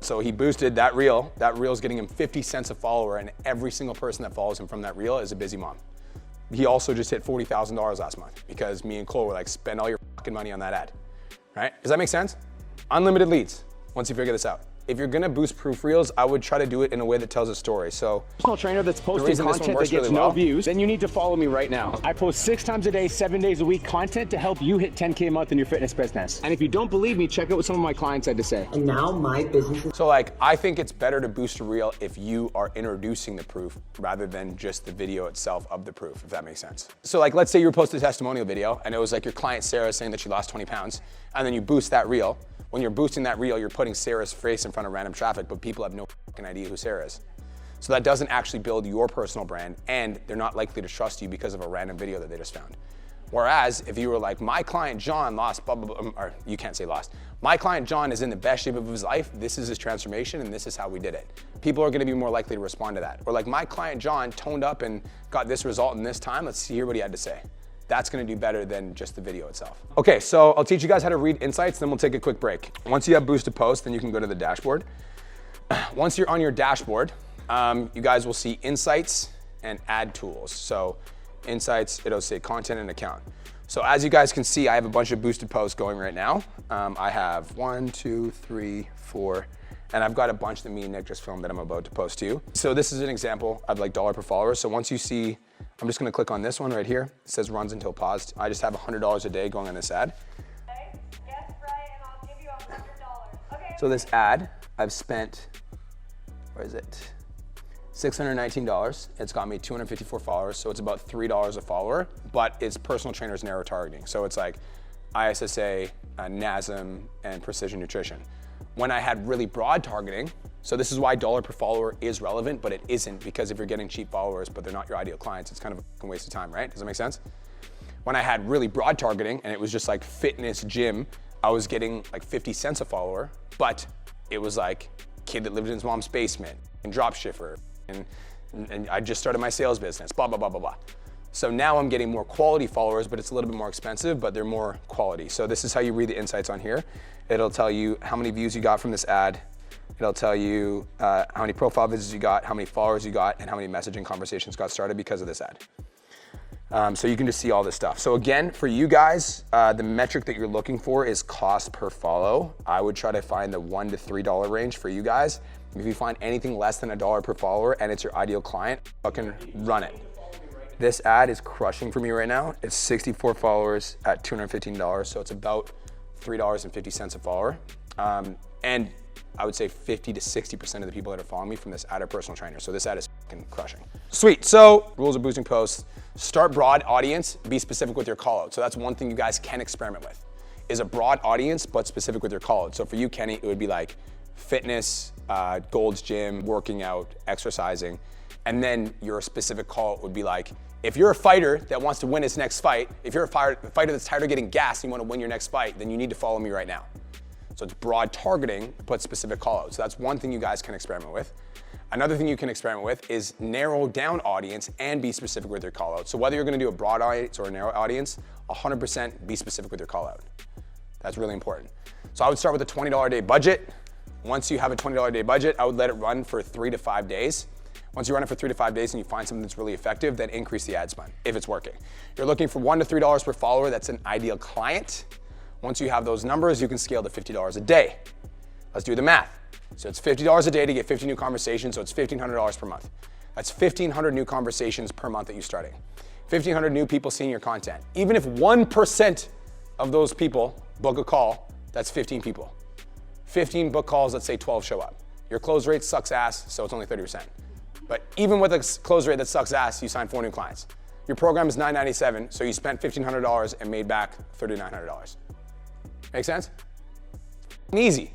So he boosted that reel. That reel is getting him 50 cents a follower, and every single person that follows him from that reel is a busy mom. He also just hit $40,000 last month because me and Chloe were like, spend all your fucking money on that ad, right? Does that make sense? Unlimited leads, once you figure this out. If you're gonna boost proof reels, I would try to do it in a way that tells a story. So, personal trainer that's posting content that gets no views, then you need to follow me right now. I post 6 times a day, 7 days a week content to help you hit 10K a month in your fitness business. And if you don't believe me, check out what some of my clients had to say. And now my business is... So like, I think it's better to boost a reel if you are introducing the proof rather than just the video itself of the proof, if that makes sense. So like, let's say you posted a testimonial video and it was like your client Sarah saying that she lost 20 pounds, and then you boost that reel. When you're boosting that reel, you're putting Sarah's face in front of random traffic, but people have no fucking idea who Sarah is. So that doesn't actually build your personal brand, and they're not likely to trust you because of a random video that they just found. Whereas if you were like, my client John lost blah, blah, blah, or you can't say lost. My client John is in the best shape of his life. This is his transformation, and this is how we did it. People are gonna be more likely to respond to that. Or like, my client John toned up and got this result in this time. Let's hear what he had to say. That's gonna do better than just the video itself. Okay, so I'll teach you guys how to read insights, then we'll take a quick break. Once you have boosted posts, then you can go to the dashboard. Once you're on your dashboard, you guys will see insights and ad tools. So insights, it'll say content and account. So as you guys can see, I have a bunch of boosted posts going right now. I have 1, 2, 3, 4, and I've got a bunch that me and Nick just filmed that I'm about to post to you. So this is an example of like $1 per follower. So once you see, I'm just gonna click on this one right here. It says runs until paused. I just have $100 a day going on this ad. Okay, guess right and I'll give you $100. Okay. So this ad, I've spent, where is it? $619. It's got me 254 followers, so it's about $3 a follower, but it's personal trainers narrow targeting. So it's like ISSA, NASM, and precision nutrition. When I had really broad targeting, so this is why $1 per follower is relevant, but it isn't, because if you're getting cheap followers, but they're not your ideal clients, it's kind of a waste of time, right? Does that make sense? When I had really broad targeting and it was just like fitness gym, I was getting like 50 cents a follower, but it was like kid that lived in his mom's basement and drop shipper, and I just started my sales business, blah, blah, blah, blah, blah. So now I'm getting more quality followers, but it's a little bit more expensive, but they're more quality. So this is how you read the insights on here. It'll tell you how many views you got from this ad, It'll tell you how many profile visits you got, how many followers you got, and how many messaging conversations got started because of this ad. So you can just see all this stuff. So again, for you guys, the metric that you're looking for is cost per follow. I would try to find the $1 to $3 range for you guys. If you find anything less than $1 per follower and it's your ideal client, fucking run it. This ad is crushing for me right now. It's 64 followers at $215, so it's about $3.50 a follower. And I would say 50 to 60% of the people that are following me from this ad are personal trainers. So this ad is fucking crushing. Sweet, so rules of boosting posts. Start broad audience, be specific with your call out. So that's one thing you guys can experiment with, is a broad audience, but specific with your call out. So for you, Kenny, it would be like fitness, Gold's Gym, working out, exercising. And then your specific call out would be like, if you're a fighter that wants to win his next fight, if you're a fighter that's tired of getting gassed and you want to win your next fight, then you need to follow me right now. So it's broad targeting, but specific call outs. So that's one thing you guys can experiment with. Another thing you can experiment with is narrow down audience and be specific with your call out. So whether you're gonna do a broad audience or a narrow audience, 100% be specific with your call out. That's really important. So I would start with a $20 a day budget. Once you have a $20 a day budget, I would let it run for 3 to 5 days. Once you run it for 3 to 5 days and you find something that's really effective, then increase the ad spend if it's working. You're looking for $1 to $3 per follower. That's an ideal client. Once you have those numbers, you can scale to $50 a day. Let's do the math. So it's $50 a day to get 50 new conversations, so it's $1,500 per month. That's 1,500 new conversations per month that you're starting. 1,500 new people seeing your content. Even if 1% of those people book a call, that's 15 people. 15 book calls, let's say 12 show up. Your close rate sucks ass, so it's only 30%. But even with a close rate that sucks ass, you sign 4 new clients. Your program is $997, so you spent $1,500 and made back $3,900. Make sense? Easy.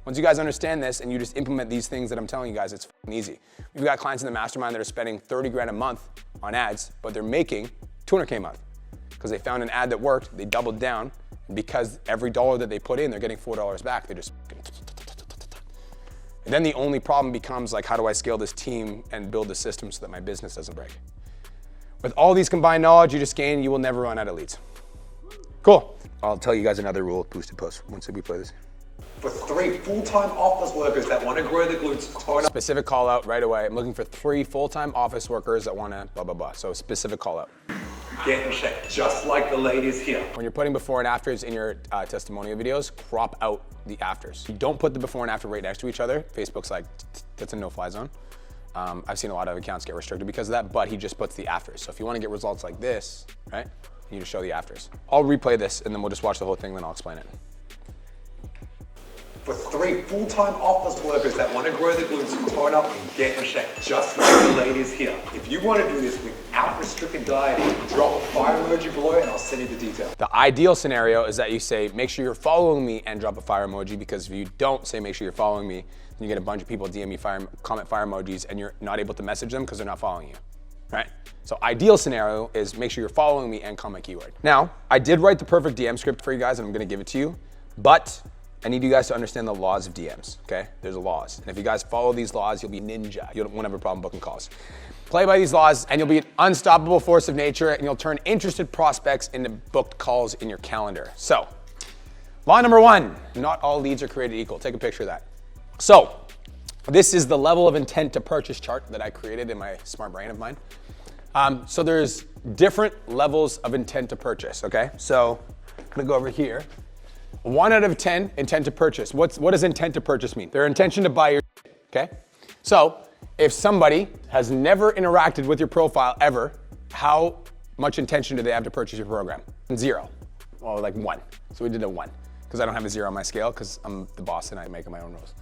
Once you guys understand this and you just implement these things that I'm telling you guys, it's easy. We've got clients in the mastermind that are spending 30 grand a month on ads, but they're making 200K a month because they found an ad that worked, they doubled down, and because every dollar that they put in, they're getting $4 back. They're just, and then the only problem becomes like, how do I scale this team and build a system so that my business doesn't break? With all these combined knowledge you just gain, you will never run out of leads. Cool. I'll tell you guys another rule of boosted posts once we play this. For 3 full-time office workers that want to grow their glutes. Specific call out right away. I'm looking for 3 full-time office workers that want to blah, blah, blah. So specific call out. Get in shape, just like the ladies here. When you're putting before and afters in your testimonial videos, crop out the afters. You don't put the before and after right next to each other. Facebook's like, that's a no-fly zone. I've seen a lot of accounts get restricted because of that, but he just puts the afters. So if you want to get results like this, right? You need to show the afters. I'll replay this and then we'll just watch the whole thing, then I'll explain it. For 3 full-time office workers that want to grow their glutes, tone up and get in shape, just like the ladies here. If you want to do this without restricted dieting, drop a fire emoji below and I'll send you the detail. The ideal scenario is that you say, make sure you're following me and drop a fire emoji, because if you don't say, make sure you're following me, then you get a bunch of people DM me comment fire emojis and you're not able to message them because they're not following you, right? So ideal scenario is make sure you're following me and comment keyword. Now, I did write the perfect DM script for you guys and I'm gonna give it to you, but I need you guys to understand the laws of DMs, okay? There's laws. And if you guys follow these laws, you'll be ninja. You won't have a problem booking calls. Play by these laws and you'll be an unstoppable force of nature and you'll turn interested prospects into booked calls in your calendar. So, law number 1, not all leads are created equal. Take a picture of that. So, this is the level of intent to purchase chart that I created in my smart brain of mine. So there's different levels of intent to purchase, okay? So I'm gonna go over here. 1 out of 10 intent to purchase. What does intent to purchase mean? Their intention to buy your shit, okay? So if somebody has never interacted with your profile ever, how much intention do they have to purchase your program? 0, well, like 1. So we did a 1, because I don't have a 0 on my scale, because I'm the boss and I make my own rules.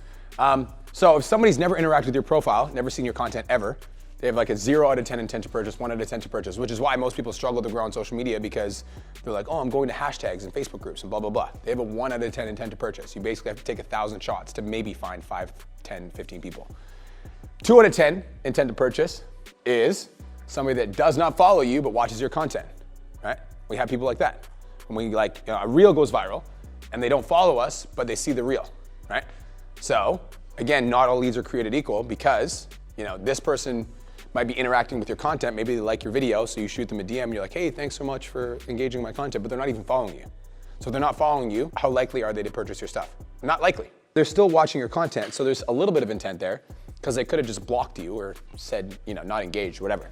So if somebody's never interacted with your profile, never seen your content ever, they have like a 0 out of 10 intent to purchase, 1 out of 10 to purchase, which is why most people struggle to grow on social media, because they're like, oh, I'm going to hashtags and Facebook groups and blah, blah, blah. They have a 1 out of 10 intent to purchase. You basically have to take 1,000 shots to maybe find 5, 10, 15 people. 2 out of 10 intent to purchase is somebody that does not follow you, but watches your content, right? We have people like that. When we a reel goes viral and they don't follow us, but they see the reel, right? So again, not all leads are created equal, because this person might be interacting with your content. Maybe they like your video, so you shoot them a DM and you're like, hey, thanks so much for engaging my content, but they're not even following you. So if they're not following you, how likely are they to purchase your stuff? Not likely, they're still watching your content. So there's a little bit of intent there because they could have just blocked you or said, not engaged, whatever.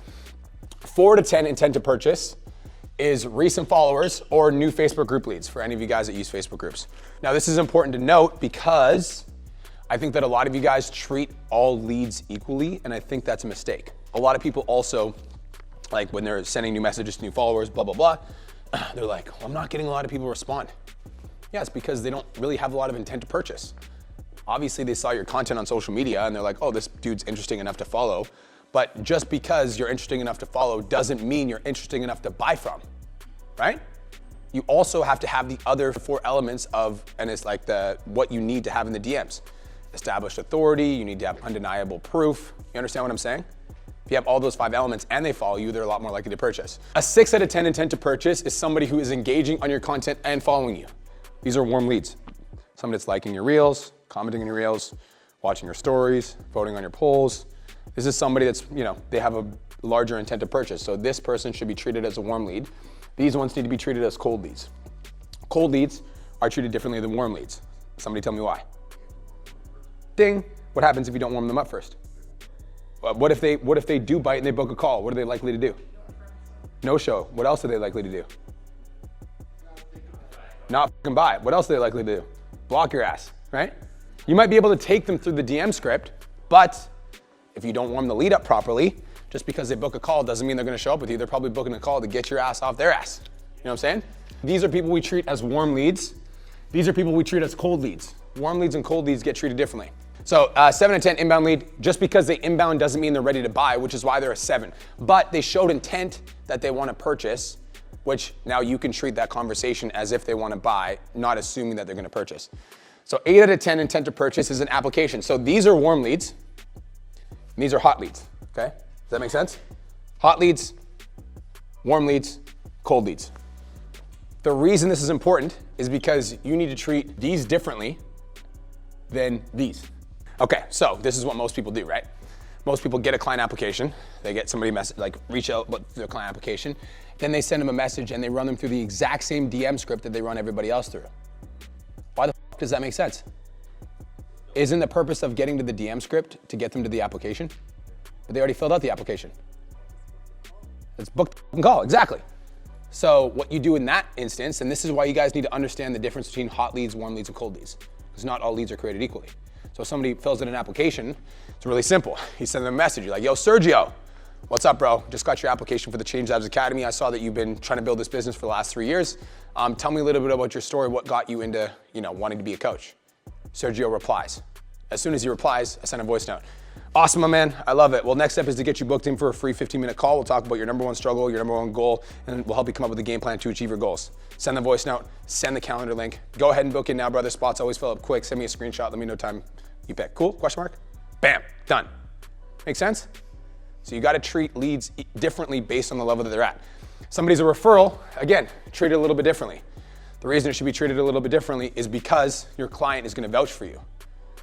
4 to 10 intent to purchase is recent followers or new Facebook group leads for any of you guys that use Facebook groups. Now, this is important to note because I think that a lot of you guys treat all leads equally, and I think that's a mistake. A lot of people also, like when they're sending new messages to new followers, blah, blah, blah, they're like, well, I'm not getting a lot of people respond. Yeah, it's because they don't really have a lot of intent to purchase. Obviously, they saw your content on social media and they're like, oh, this dude's interesting enough to follow. But just because you're interesting enough to follow doesn't mean you're interesting enough to buy from, right? You also have to have the other 4 elements of, and it's like what you need to have in the DMs. Established authority, you need to have undeniable proof. You understand what I'm saying? If you have all those 5 elements and they follow you, they're a lot more likely to purchase. A 6 out of 10 intent to purchase is somebody who is engaging on your content and following you. These are warm leads. Somebody that's liking your reels, commenting on your reels, watching your stories, voting on your polls. This is somebody that's, they have a larger intent to purchase. So this person should be treated as a warm lead. These ones need to be treated as cold leads. Cold leads are treated differently than warm leads. Somebody tell me why. Ding. What happens if you don't warm them up first? What if they do bite and they book a call? What are they likely to do? No show. What else are they likely to do? Not fucking buy. What else are they likely to do? Block your ass, right? You might be able to take them through the DM script, but if you don't warm the lead up properly, just because they book a call doesn't mean they're gonna show up with you. They're probably booking a call to get your ass off their ass. You know what I'm saying? These are people we treat as warm leads. These are people we treat as cold leads. Warm leads and cold leads get treated differently. So 7 to 10 inbound lead, just because they inbound doesn't mean they're ready to buy, which is why they're a 7. But they showed intent that they wanna purchase, which now you can treat that conversation as if they wanna buy, not assuming that they're gonna purchase. So 8 out of 10 intent to purchase is an application. So these are warm leads, and these are hot leads, okay? Does that make sense? Hot leads, warm leads, cold leads. The reason this is important is because you need to treat these differently than these. Okay, so this is what most people do, right? Most people get a client application, they get somebody reach out with their client application, then they send them a message and they run them through the exact same DM script that they run everybody else through. Why the f does that make sense? Isn't the purpose of getting to the DM script to get them to the application? But they already filled out the application. It's book and call, exactly. So what you do in that instance, and this is why you guys need to understand the difference between hot leads, warm leads, and cold leads, because not all leads are created equally. So if somebody fills in an application, it's really simple. You send them a message, you're like, yo, Sergio, what's up, bro? Just got your application for the Change Lives Academy. I saw that you've been trying to build this business for the last 3 years. Tell me a little bit about your story. What got you into, wanting to be a coach? Sergio replies. As soon as he replies, I send a voice note. Awesome, my man. I love it. Well, next step is to get you booked in for a free 15-minute call. We'll talk about your number 1 struggle, your number 1 goal, and we'll help you come up with a game plan to achieve your goals. Send the voice note, send the calendar link. Go ahead and book in now, brother. Spots always fill up quick. Send me a screenshot. Let me know time you pick. Cool? Question mark? Bam. Done. Make sense? So you got to treat leads differently based on the level that they're at. Somebody's a referral, again, treat it a little bit differently. The reason it should be treated a little bit differently is because your client is going to vouch for you.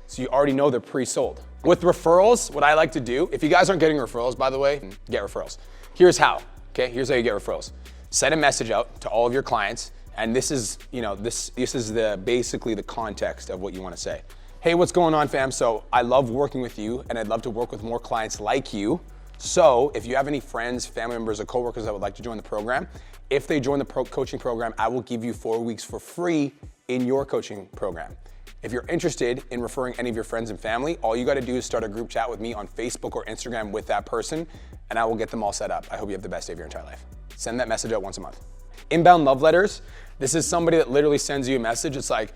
So you already know they're pre-sold. With referrals, what I like to do, if you guys aren't getting referrals, by the way, get referrals. Here's how, okay? Here's how you get referrals. Send a message out to all of your clients, and this is, this is basically the context of what you want to say. Hey, what's going on, fam? So I love working with you, and I'd love to work with more clients like you. So if you have any friends, family members, or coworkers that would like to join the program, if they join the coaching program, I will give you 4 weeks for free in your coaching program. If you're interested in referring any of your friends and family, all you gotta do is start a group chat with me on Facebook or Instagram with that person, and I will get them all set up. I hope you have the best day of your entire life. Send that message out once a month. Inbound love letters. This is somebody that literally sends you a message. It's like,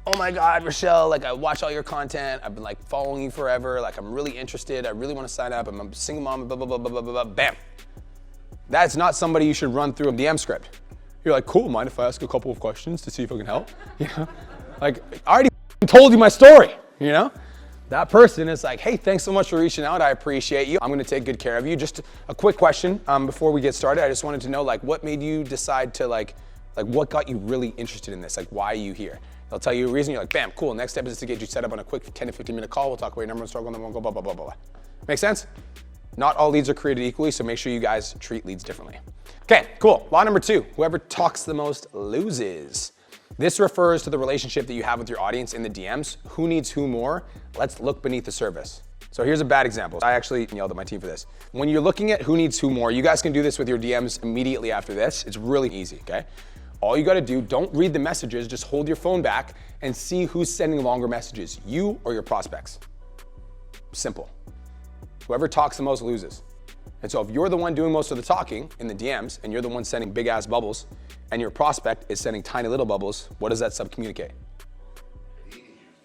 oh my God, Rochelle, I watch all your content. I've been following you forever. I'm really interested. I really wanna sign up. I'm a single mom, blah, blah, blah, blah, blah, blah, bam. That's not somebody you should run through a DM script. You're like, cool, mind if I ask a couple of questions to see if I can help? I already told you my story, That person is like, hey, thanks so much for reaching out. I appreciate you. I'm gonna take good care of you. Just a quick question before we get started. I just wanted to know what made you decide to what got you really interested in this? Why are you here? They'll tell you a reason. You're like, bam, cool. Next step is to get you set up on a quick 10 to 15 minute call. We'll talk about your number 1 struggle and then we'll go blah, blah, blah, blah. Make sense? Not all leads are created equally, so make sure you guys treat leads differently. Okay, cool. Law number 2, whoever talks the most loses. This refers to the relationship that you have with your audience in the DMs. Who needs who more? Let's look beneath the surface. So here's a bad example. I actually yelled at my team for this. When you're looking at who needs who more, you guys can do this with your DMs immediately after this. It's really easy, okay? All you gotta do, don't read the messages, just hold your phone back and see who's sending longer messages, you or your prospects. Simple. Whoever talks the most loses. And so if you're the one doing most of the talking in the DMs and you're the one sending big ass bubbles and your prospect is sending tiny little bubbles, what does that sub communicate?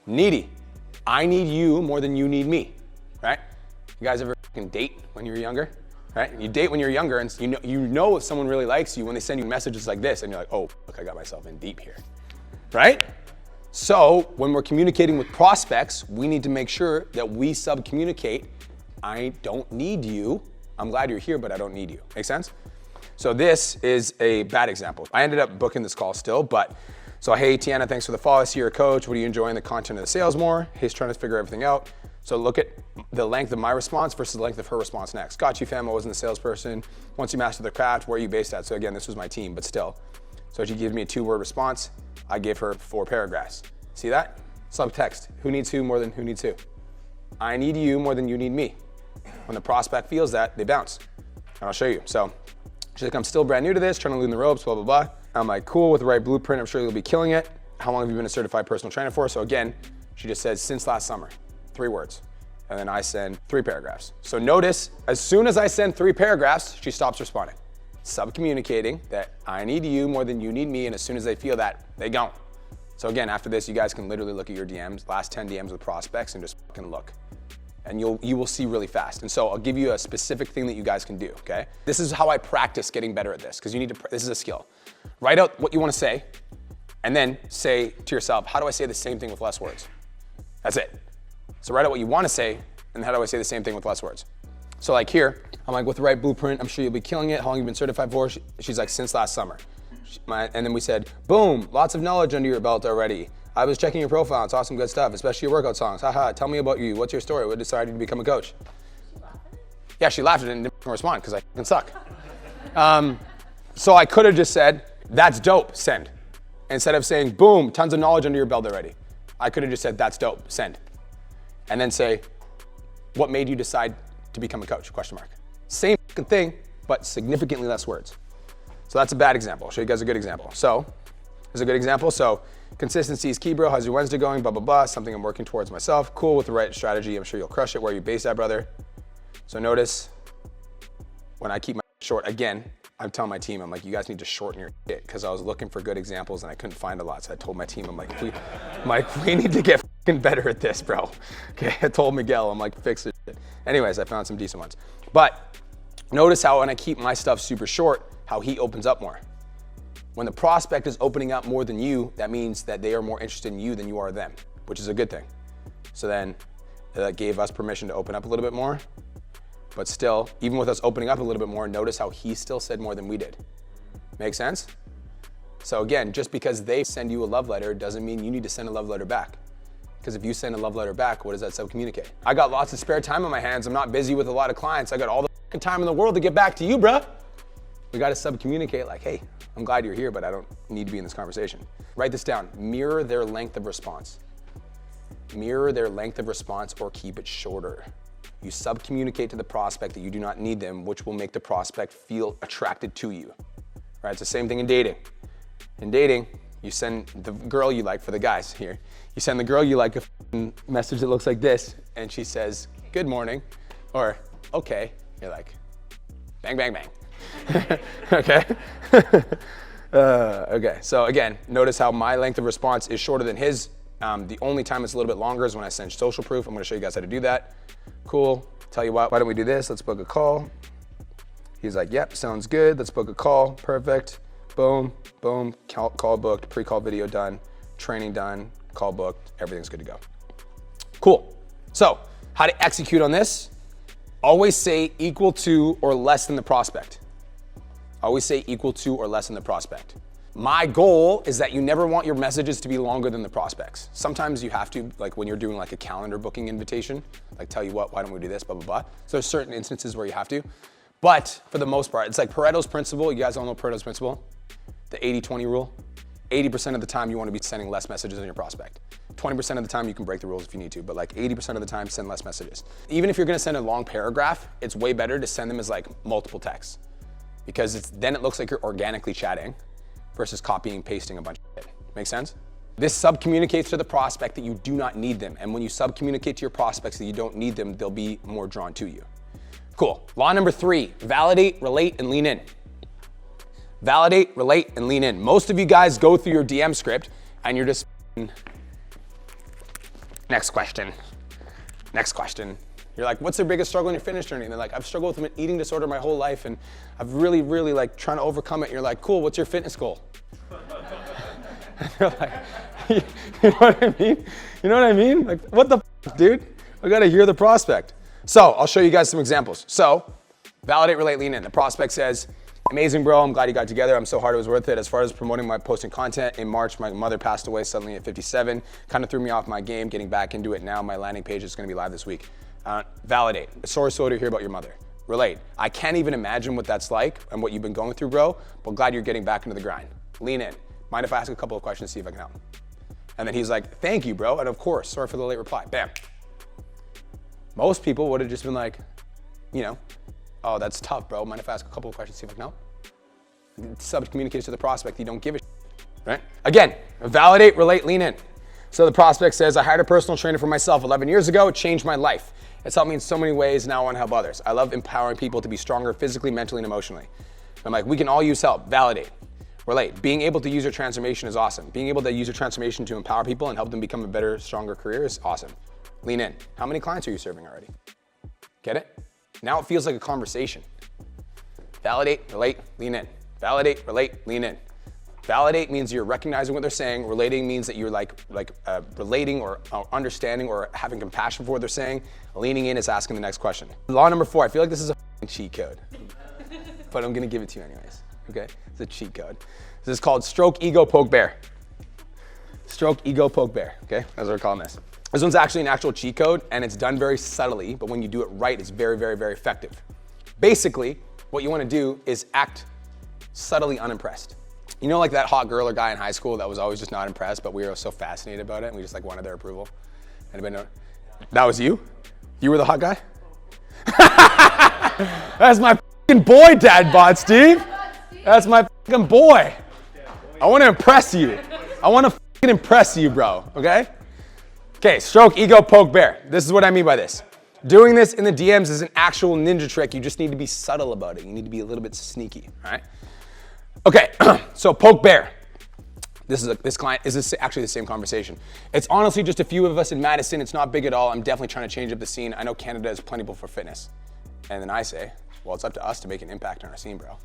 Needy. I need you more than you need me, right? You guys ever fucking date when you were younger, right? You date when you're younger and you know if someone really likes you when they send you messages like this and you're like, oh, look, I got myself in deep here, right? So when we're communicating with prospects, we need to make sure that we sub-communicate, I don't need you. I'm glad you're here, but I don't need you. Make sense? So this is a bad example. I ended up booking this call still, but so hey, Tiana, thanks for the follow. I see you're a coach. What are you enjoying the content of the sales more? He's trying to figure everything out. So look at the length of my response versus the length of her response next. Got you, fam. I wasn't a salesperson. Once you master the craft, where are you based at? So again, this was my team, but still. So she gave me a 2-word response. I gave her 4 paragraphs. See that? Subtext. Who needs who more than who needs who? I need you more than you need me. When the prospect feels that, they bounce. And I'll show you. So she's like, I'm still brand new to this, trying to learn the ropes, blah, blah, blah. I'm like, cool, with the right blueprint, I'm sure you'll be killing it. How long have you been a certified personal trainer for? So again, she just says, since last summer, 3 words. And then I send 3 paragraphs. So notice, as soon as I send 3 paragraphs, she stops responding. Sub-communicating that I need you more than you need me, and as soon as they feel that, they don't. So again, after this, you guys can literally look at your DMs, last 10 DMs with prospects, and just fucking look. And you will see really fast. And so I'll give you a specific thing that you guys can do, okay? This is how I practice getting better at this, because you need to, this is a skill. Write out what you want to say, and then say to yourself, how do I say the same thing with less words? That's it. So write out what you want to say, and how do I say the same thing with less words? So like here, I'm like, with the right blueprint, I'm sure you'll be killing it. How long have you been certified for? She's like, since last summer. And then we said, boom, lots of knowledge under your belt already. I was checking your profile, it's awesome, good stuff, especially your workout songs. Haha, tell me about you. What's your story? What decided to become a coach? Yeah, she laughed and didn't respond because I fucking suck. So I could have just said, that's dope, send. Instead of saying, boom, tons of knowledge under your belt already. I could have just said, that's dope, send. And then say, what made you decide to become a coach, question mark. Same thing, but significantly less words. So that's a bad example. I'll show you guys a good example. So, here's a good example. So, consistency is key, bro. How's your Wednesday going? Blah, blah, blah. Something I'm working towards myself. Cool, with the right strategy, I'm sure you'll crush it. Where are you based at, brother? So notice, when I keep my short, again, I'm telling my team, I'm like, you guys need to shorten your shit, because I was looking for good examples and I couldn't find a lot. So I told my team, I'm like, we need to get fucking better at this, bro. Okay, I told Miguel, I'm like, fix this shit. Anyways, I found some decent ones. But notice how when I keep my stuff super short, how he opens up more. When the prospect is opening up more than you, that means that they are more interested in you than you are them, which is a good thing. So then that gave us permission to open up a little bit more. But still, even with us opening up a little bit more, notice how he still said more than we did. Make sense? So again, just because they send you a love letter doesn't mean you need to send a love letter back. Because if you send a love letter back, what does that sub-communicate? I got lots of spare time on my hands. I'm not busy with a lot of clients. I got all the fucking time in the world to get back to you, bruh. We got to sub-communicate like, hey, I'm glad you're here, but I don't need to be in this conversation. Write this down. Mirror their length of response. Mirror their length of response or keep it shorter. You sub-communicate to the prospect that you do not need them, which will make the prospect feel attracted to you. Right? It's the same thing in dating. In dating, you send the girl you like, for the guys here, you send the girl you like a message that looks like this, and she says, good morning, or okay. You're like, bang, bang, bang. Okay? Okay, so again, notice how my length of response is shorter than his. The only time it's a little bit longer is when I send social proof. I'm gonna show you guys how to do that. Cool, tell you what, why don't we do this? Let's book a call. He's like, yep, sounds good. Let's book a call, perfect. Boom, boom, call booked, pre-call video done, training done, call booked, everything's good to go. Cool, so how to execute on this? Always say equal to or less than the prospect. Always say equal to or less than the prospect. My goal is that you never want your messages to be longer than the prospects. Sometimes you have to, like when you're doing like a calendar booking invitation, like tell you what, why don't we do this, blah, blah, blah. So there's certain instances where you have to, but for the most part, it's like Pareto's principle. You guys all know Pareto's principle? The 80-20 rule. 80% of the time you want to be sending less messages than your prospect. 20% of the time you can break the rules if you need to, but like 80% of the time send less messages. Even if you're gonna send a long paragraph, it's way better to send them as like multiple texts because then it looks like you're organically chatting versus copying and pasting a bunch of shit. Make sense? This sub-communicates to the prospect that you do not need them. And when you sub-communicate to your prospects that you don't need them, they'll be more drawn to you. Cool. Law number 3, validate, relate, and lean in. Validate, relate, and lean in. Most of you guys go through your DM script and you're just, next question, next question. You're like, what's their biggest struggle in your fitness journey? And they're like, I've struggled with an eating disorder my whole life and I've really like trying to overcome it. And you're like, cool, what's your fitness goal? And you're like, you know what I mean? You know what I mean? Like, what the f, dude? I gotta hear the prospect. So I'll show you guys some examples. So validate, relate, lean in. The prospect says, amazing bro, I'm glad you got together. I'm so hard it was worth it. As far as promoting my posting content, in March, my mother passed away suddenly at 57. Kind of threw me off my game, getting back into it now. My landing page is gonna be live this week. Validate, sorry to hear about your mother. Relate, I can't even imagine what that's like and what you've been going through, bro, but glad you're getting back into the grind. Lean in. Mind if I ask a couple of questions, see if I can help? And then he's like, thank you, bro, and of course, sorry for the late reply. Bam. Most people would have just been like, you know, oh, that's tough, bro. Mind if I ask a couple of questions, see if I can help? Sub-communicates to the prospect, you don't give a shit, right? Again, validate, relate, lean in. So the prospect says, I hired a personal trainer for myself 11 years ago. It changed my life. It's helped me in so many ways. Now I want to help others. I love empowering people to be stronger physically, mentally, and emotionally. I'm like, we can all use help. Validate. Relate. Being able to use your transformation is awesome. Being able to use your transformation to empower people and help them become a better, stronger career is awesome. Lean in. How many clients are you serving already? Get it? Now it feels like a conversation. Validate, relate, lean in. Validate, relate, lean in. Validate means you're recognizing what they're saying. Relating means that you're relating or understanding or having compassion for what they're saying. Leaning in is asking the next question. Law number 4, I feel like this is a cheat code, but I'm gonna give it to you anyways, okay? It's a cheat code. This is called stroke, ego, poke, bear. Stroke, ego, poke, bear, okay? That's what we're calling this. This one's actually an actual cheat code and it's done very subtly, but when you do it right, it's very, very, very effective. Basically, what you wanna do is act subtly unimpressed. You know, like that hot girl or guy in high school that was always just not impressed, but we were so fascinated about it and we just like wanted their approval. Anybody know? That was you? You were the hot guy? That's my fucking boy, Dad Bod, Steve. That's my fucking boy. I want to impress you. I want to fucking impress you, bro, okay? Okay, stroke, ego, poke, bear. This is what I mean by this. Doing this in the DMs is an actual ninja trick. You just need to be subtle about it. You need to be a little bit sneaky, all right? Okay, so poke bear. This client, is this actually the same conversation? It's honestly just a few of us in Madison. It's not big at all. I'm definitely trying to change up the scene. I know Canada is plentiful for fitness. And then I say, well, it's up to us to make an impact on our scene, bro.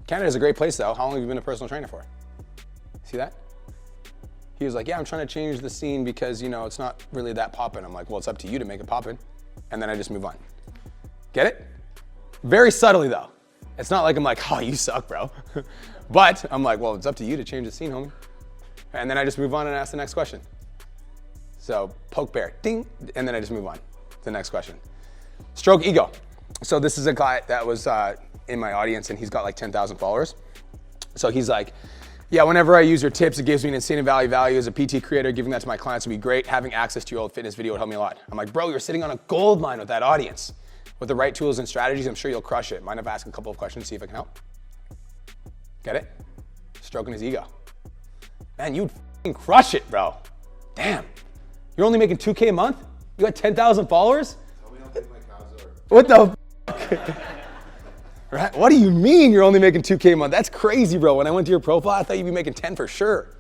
Canada's a great place though. How long have you been a personal trainer for? See that? He was like, yeah, I'm trying to change the scene because, you know, it's not really that poppin'. I'm like, well, it's up to you to make it poppin'. And then I just move on. Get it? Very subtly though. It's not like I'm like, oh, you suck, bro. But I'm like, well, it's up to you to change the scene, homie. And then I just move on and ask the next question. So poke bear, ding, and then I just move on to the next question. Stroke ego. So this is a guy that was in my audience and he's got like 10,000 followers. So he's like, yeah, whenever I use your tips, it gives me an insane value as a PT creator. Giving that to my clients would be great. Having access to your old fitness video would help me a lot. I'm like, bro, you're sitting on a gold mine with that audience. With the right tools and strategies, I'm sure you'll crush it. Mind if I ask a couple of questions, see if I can help? Get it? Stroking his ego. Man, you'd f***ing crush it, bro. Damn. You're only making 2K a month? You got 10,000 followers? Tell me how big my calves are. What the f***? Right? What do you mean you're only making 2K a month? That's crazy, bro. When I went to your profile, I thought you'd be making 10 for sure.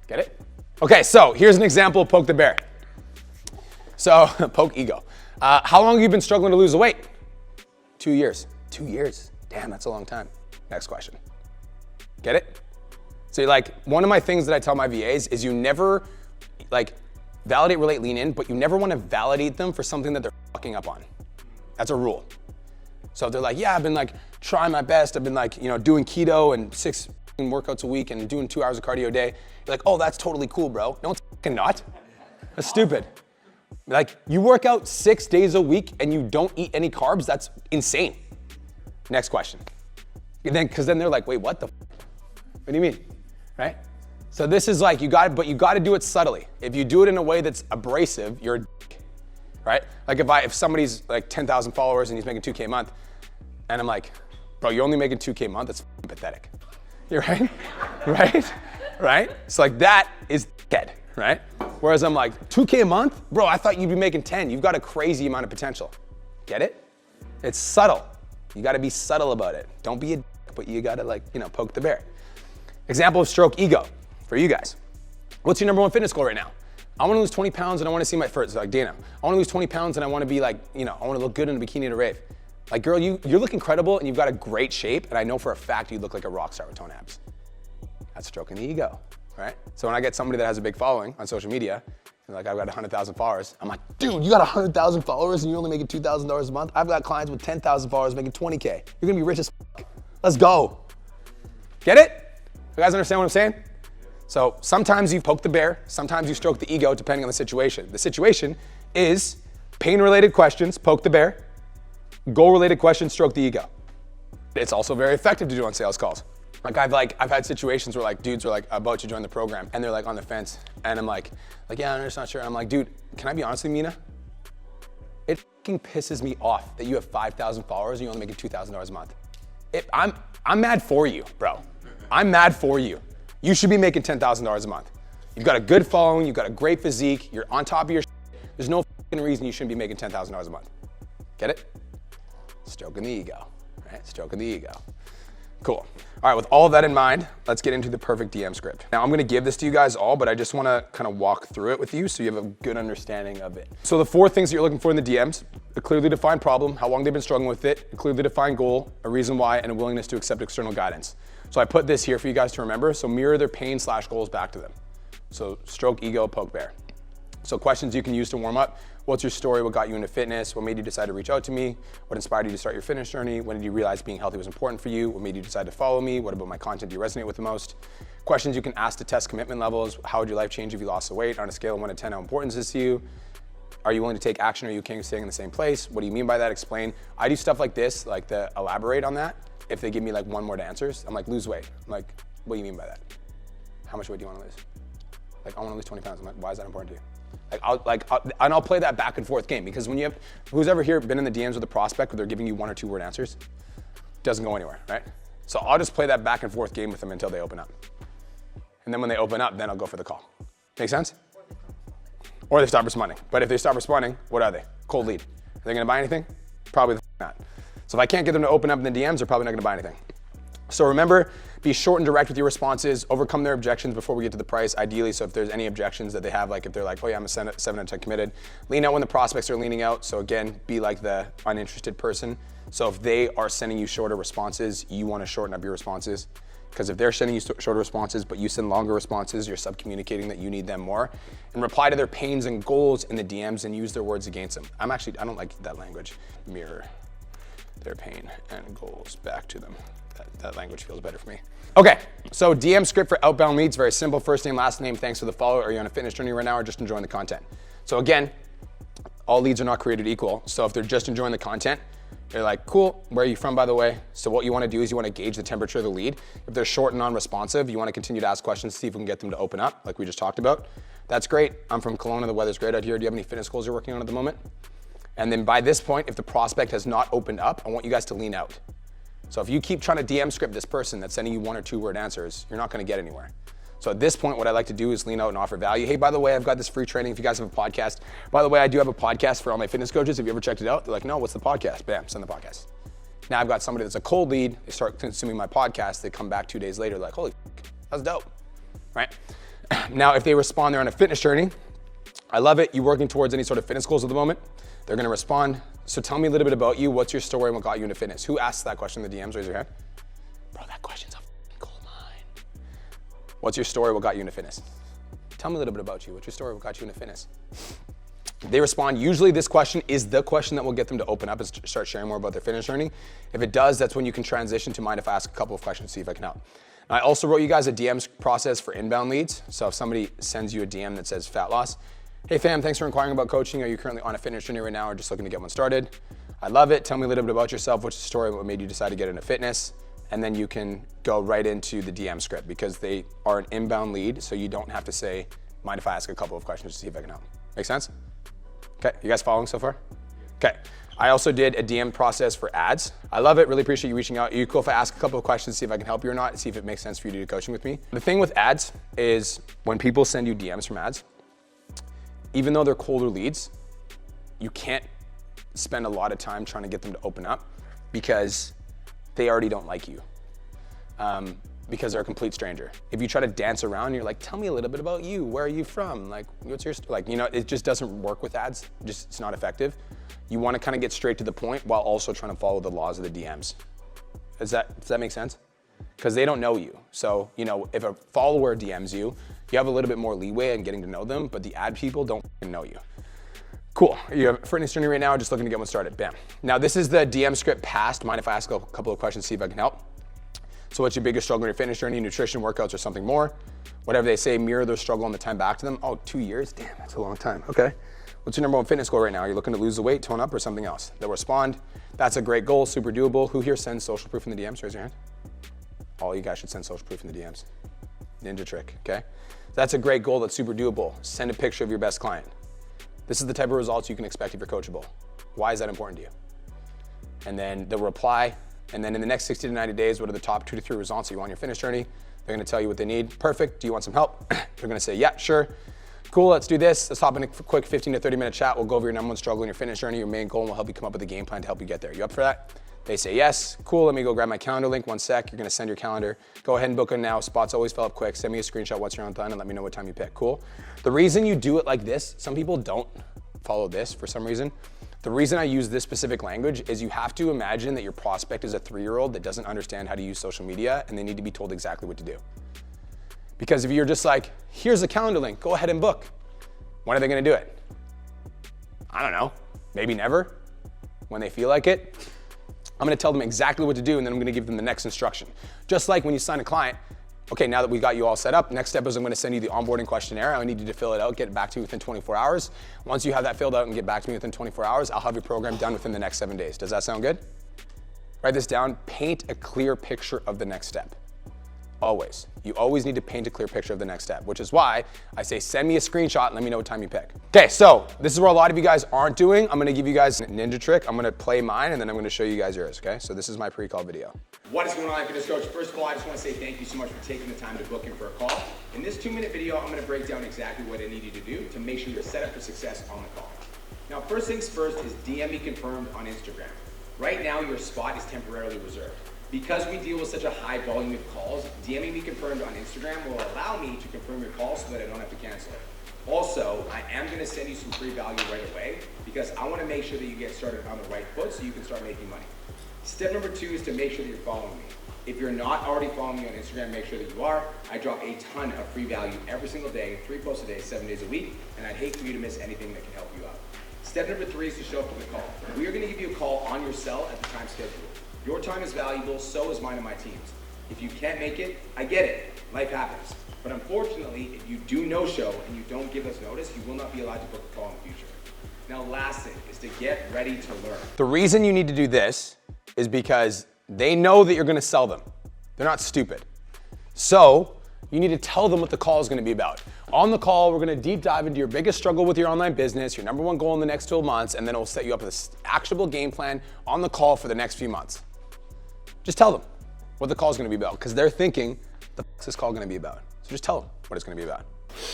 Get it? Okay, so here's an example of poke the bear. So, poke ego. How long have you been struggling to lose the weight? 2 years. 2 years. Damn, that's a long time. Next question. Get it? So like, one of my things that I tell my VAs is you never, like, validate, relate, lean in, but you never want to validate them for something that they're fucking up on. That's a rule. So if they're like, yeah, I've been like trying my best. I've been like, you know, doing keto and 6 workouts a week and doing 2 hours of cardio a day. You're like, oh, that's totally cool, bro. No, it's fucking not. That's stupid. Like, you work out 6 days a week and you don't eat any carbs. That's insane. Next question. And then, because then they're like, wait, what the f? What do you mean? Right? So this is like, you got to do it subtly. If you do it in a way that's abrasive, you're a dick, right? Like if somebody's like 10,000 followers and he's making 2K a month, and I'm like, bro, you're only making 2K a month, that's pathetic. You're right? Right? So like that is dead, right? Whereas I'm like, 2K a month? Bro, I thought you'd be making 10. You've got a crazy amount of potential. Get it? It's subtle. You gotta be subtle about it. Don't be a dick, but you gotta poke the bear. Example of stroke ego for you guys. What's your number one fitness goal right now? I wanna lose 20 pounds and I wanna see my first, like Dana. I wanna lose 20 pounds and I wanna be like, I wanna look good in a bikini at a rave. Like girl, you look incredible and you've got a great shape, and I know for a fact you look like a rock star with tone abs. That's stroking the ego, right? So when I get somebody that has a big following on social media, like I've got 100,000 followers, I'm like, dude, you got 100,000 followers and you're only making $2,000 a month? I've got clients with 10,000 followers making 20K. You're gonna be rich as fuck. Let's go. Get it? You guys understand what I'm saying? So sometimes you poke the bear, sometimes you stroke the ego, depending on the situation. The situation is pain-related questions, poke the bear. Goal-related questions, stroke the ego. It's also very effective to do on sales calls. Like I've had situations where like dudes are like about to join the program and they're like on the fence, and I'm like yeah, I'm just not sure. And I'm like, dude, can I be honest with you, Mina? It fucking pisses me off that you have 5,000 followers and you're only making $2,000 a month. I'm mad for you, bro. I'm mad for you. You should be making $10,000 a month. You've got a good following, you've got a great physique, you're on top of your shit. There's no fucking reason you shouldn't be making $10,000 a month. Get it? Stroking the ego, right? Stroking the ego. Cool. All right, with all of that in mind, let's get into the perfect DM script. Now, I'm gonna give this to you guys all, but I just wanna kind of walk through it with you so you have a good understanding of it. So the 4 things that you're looking for in the DMs: a clearly defined problem, how long they've been struggling with it, a clearly defined goal, a reason why, and a willingness to accept external guidance. So I put this here for you guys to remember, so mirror their pain/goals back to them. So stroke ego, poke bear. So questions you can use to warm up: what's your story? What got you into fitness? What made you decide to reach out to me? What inspired you to start your fitness journey? When did you realize being healthy was important for you? What made you decide to follow me? What about my content do you resonate with the most? Questions you can ask to test commitment levels: how would your life change if you lost the weight? On a scale of 1 to 10, how important is this to you? Are you willing to take action? Are you okay with staying in the same place? What do you mean by that? Explain. I do stuff like this, like to elaborate on that. If they give me like 1 word answers, I'm like, lose weight. I'm like, what do you mean by that? How much weight do you want to lose? Like, I want to lose 20 pounds. I'm like, why is that important to you? I'll play that back and forth game, because when you have, who's ever here been in the DMs with a prospect where they're giving you 1 or 2 word answers? Doesn't go anywhere, right? So I'll just play that back and forth game with them until they open up. And then when they open up, then I'll go for the call. Make sense? Or they stop responding. But if they stop responding, what are they? Cold lead. Are they gonna buy anything? Probably not. So if I can't get them to open up in the DMs, they're probably not gonna buy anything. So remember, be short and direct with your responses, overcome their objections before we get to the price, ideally. So if there's any objections that they have, like if they're like, oh yeah, I'm a 7 out of 10 committed, lean out when the prospects are leaning out. So again, be like the uninterested person. So if they are sending you shorter responses, you wanna shorten up your responses. Because if they're sending you shorter responses, but you send longer responses, you're sub-communicating that you need them more. And reply to their pains and goals in the DMs and use their words against them. I don't like that language. Mirror their pain and goals back to them. That language feels better for me. Okay, so DM script for outbound leads, very simple. First name, last name, thanks for the follow. Are you on a fitness journey right now or just enjoying the content? So again, all leads are not created equal. So if they're just enjoying the content, they're like, cool, where are you from, by the way? So what you wanna do is you wanna gauge the temperature of the lead. If they're short and non-responsive, you wanna continue to ask questions, see if we can get them to open up, like we just talked about. That's great, I'm from Kelowna, the weather's great out here. Do you have any fitness goals you're working on at the moment? And then by this point, if the prospect has not opened up, I want you guys to lean out. So if you keep trying to DM script this person that's sending you 1 or 2 word answers, you're not gonna get anywhere. So at this point, what I like to do is lean out and offer value. Hey, by the way, I've got this free training if you guys have a podcast. By the way, I do have a podcast for all my fitness coaches. Have you ever checked it out? They're like, no, what's the podcast? Bam, send the podcast. Now I've got somebody that's a cold lead. They start consuming my podcast. They come back 2 days later, like, holy, that's dope, right? Now, if they respond, they're on a fitness journey. I love it. You working towards any sort of fitness goals at the moment? They're gonna respond. So tell me a little bit about you. What's your story and what got you into fitness? Who asked that question in the DMs? Raise your hand. Bro, that question's a gold mine. What's your story? What got you into fitness? Tell me a little bit about you. What's your story? What got you into fitness? They respond. Usually this question is the question that will get them to open up and start sharing more about their fitness journey. If it does, that's when you can transition to mind if I ask a couple of questions to see if I can help. Now, I also wrote you guys a DMs process for inbound leads. So if somebody sends you a DM that says fat loss, hey fam, thanks for inquiring about coaching. Are you currently on a fitness journey right now or just looking to get one started? I love it. Tell me a little bit about yourself. What's the story? What made you decide to get into fitness? and then you can go right into the DM script because they are an inbound lead, so you don't have to say, mind if I ask a couple of questions to see if I can help. Make sense? Okay, you guys following so far? Okay, I also did a DM process for ads. I love it, really appreciate you reaching out. Are you cool if I ask a couple of questions, see if I can help you or not, see if it makes sense for you to do coaching with me? The thing with ads is when people send you DMs from ads, even though they're colder leads, you can't spend a lot of time trying to get them to open up because they already don't like you. Because they're a complete stranger. If you try to dance around, you're like, tell me a little bit about you. Where are you from? Like, what's your, it just doesn't work with ads. It's not effective. You want to kind of get straight to the point while also trying to follow the laws of the DMs. Does that make sense? Because they don't know you. So, if a follower DMs you, you have a little bit more leeway in getting to know them, but the ad people don't know you. Cool, you have a fitness journey right now, just looking to get one started, bam. Now this is the DM script past. Mind if I ask a couple of questions, see if I can help? So what's your biggest struggle in your fitness journey, nutrition, workouts, or something more? Whatever they say, mirror their struggle and the time back to them. Oh, 2 years, damn, that's a long time, okay. What's your number one fitness goal right now? Are you looking to lose the weight, tone up, or something else? They'll respond, that's a great goal, super doable. Who here sends social proof in the DMs? Raise your hand. All you guys should send social proof in the DMs. Ninja trick, okay? That's a great goal, that's super doable. Send a picture of your best client. This is the type of results you can expect if you're coachable. Why is that important to you? And then they'll reply, and then in the next 60 to 90 days, what are the top 2 to 3 results you want on your fitness journey? They're gonna tell you what they need. Perfect, do you want some help? They're gonna say, yeah, sure. Cool, let's do this. Let's hop in a quick 15 to 30 minute chat. We'll go over your number one struggle in your fitness journey, your main goal, and we'll help you come up with a game plan to help you get there. You up for that? They say yes. Cool, let me go grab my calendar link. 1 sec, you're gonna send your calendar. Go ahead and book it now. Spots always fill up quick. Send me a screenshot once you're on time and let me know what time you pick. Cool. The reason you do it like this, some people don't follow this for some reason. The reason I use this specific language is you have to imagine that your prospect is a 3-year-old that doesn't understand how to use social media and they need to be told exactly what to do. Because if you're just like, here's a calendar link, go ahead and book. When are they gonna do it? I don't know, maybe never, when they feel like it. I'm gonna tell them exactly what to do and then I'm gonna give them the next instruction. Just like when you sign a client, okay, now that we got you all set up, next step is I'm gonna send you the onboarding questionnaire. I need you to fill it out, get it back to me within 24 hours. Once you have that filled out and get back to me within 24 hours, I'll have your program done within the next 7 days. Does that sound good? Write this down, paint a clear picture of the next step. Always. You always need to paint a clear picture of the next step, which is why I say send me a screenshot and let me know what time you pick. Okay, so this is where a lot of you guys aren't doing. I'm gonna give you guys a ninja trick. I'm gonna play mine and then I'm gonna show you guys yours, okay? So this is my pre-call video. What is going on, fitness coach? First of all, I just want to say thank you so much for taking the time to book in for a call. In this 2-minute video, I'm going to break down exactly what I need you to do to make sure you're set up for success on the call. Now, first things first is DM me confirmed on Instagram. Right now, your spot is temporarily reserved. Because we deal with such a high volume of calls, DMing me confirmed on Instagram will allow me to confirm your call so that I don't have to cancel it. Also, I am going to send you some free value right away because I want to make sure that you get started on the right foot so you can start making money. Step number 2 is to make sure that you're following me. If you're not already following me on Instagram, make sure that you are. I drop a ton of free value every single day, 3 posts a day, 7 days a week, and I'd hate for you to miss anything that can help you out. Step number 3 is to show up for the call. We are going to give you a call on your cell at the time scheduled. Your time is valuable, so is mine and my team's. If you can't make it, I get it. Life happens. But unfortunately, if you do no-show and you don't give us notice, you will not be allowed to book a call in the future. Now, last thing is to get ready to learn. The reason you need to do this is because they know that you're gonna sell them. They're not stupid. So you need to tell them what the call is gonna be about. On the call, we're gonna deep dive into your biggest struggle with your online business, your number one goal in the next 12 months, and then it'll set you up with an actionable game plan on the call for the next few months. Just tell them what the call is gonna be about, because they're thinking, the f is this call gonna be about? So just tell them what it's gonna be about.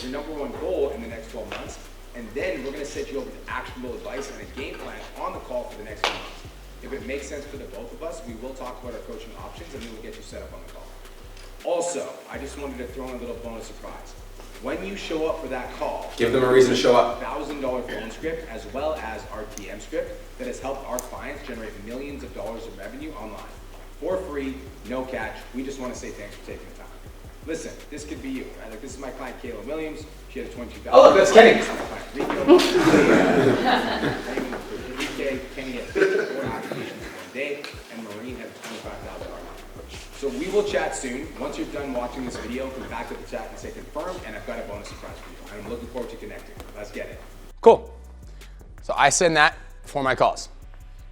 Your number one goal in the next 12 months, and then we're gonna set you up with actionable advice and a game plan on the call for the next few months. If it makes sense for the both of us, we will talk about our coaching options and then we'll get you set up on the call. Also, I just wanted to throw in a little bonus surprise. When you show up for that call, give them a reason to show up. $1,000 phone script as well as our DM script that has helped our clients generate millions of dollars in revenue online. For free, no catch. We just want to say thanks for taking the time. Listen, this could be you, right? Like this is my client Kayla Williams. She had a $22,000. Oh, that's Kenny. Kenny had 54 applications in one day, and Maureen had $25,000. So we will chat soon. Once you're done watching this video, come back to the chat and say confirmed, and I've got a bonus surprise for you. I'm looking forward to connecting. Let's get it. Cool. So I send that before my calls.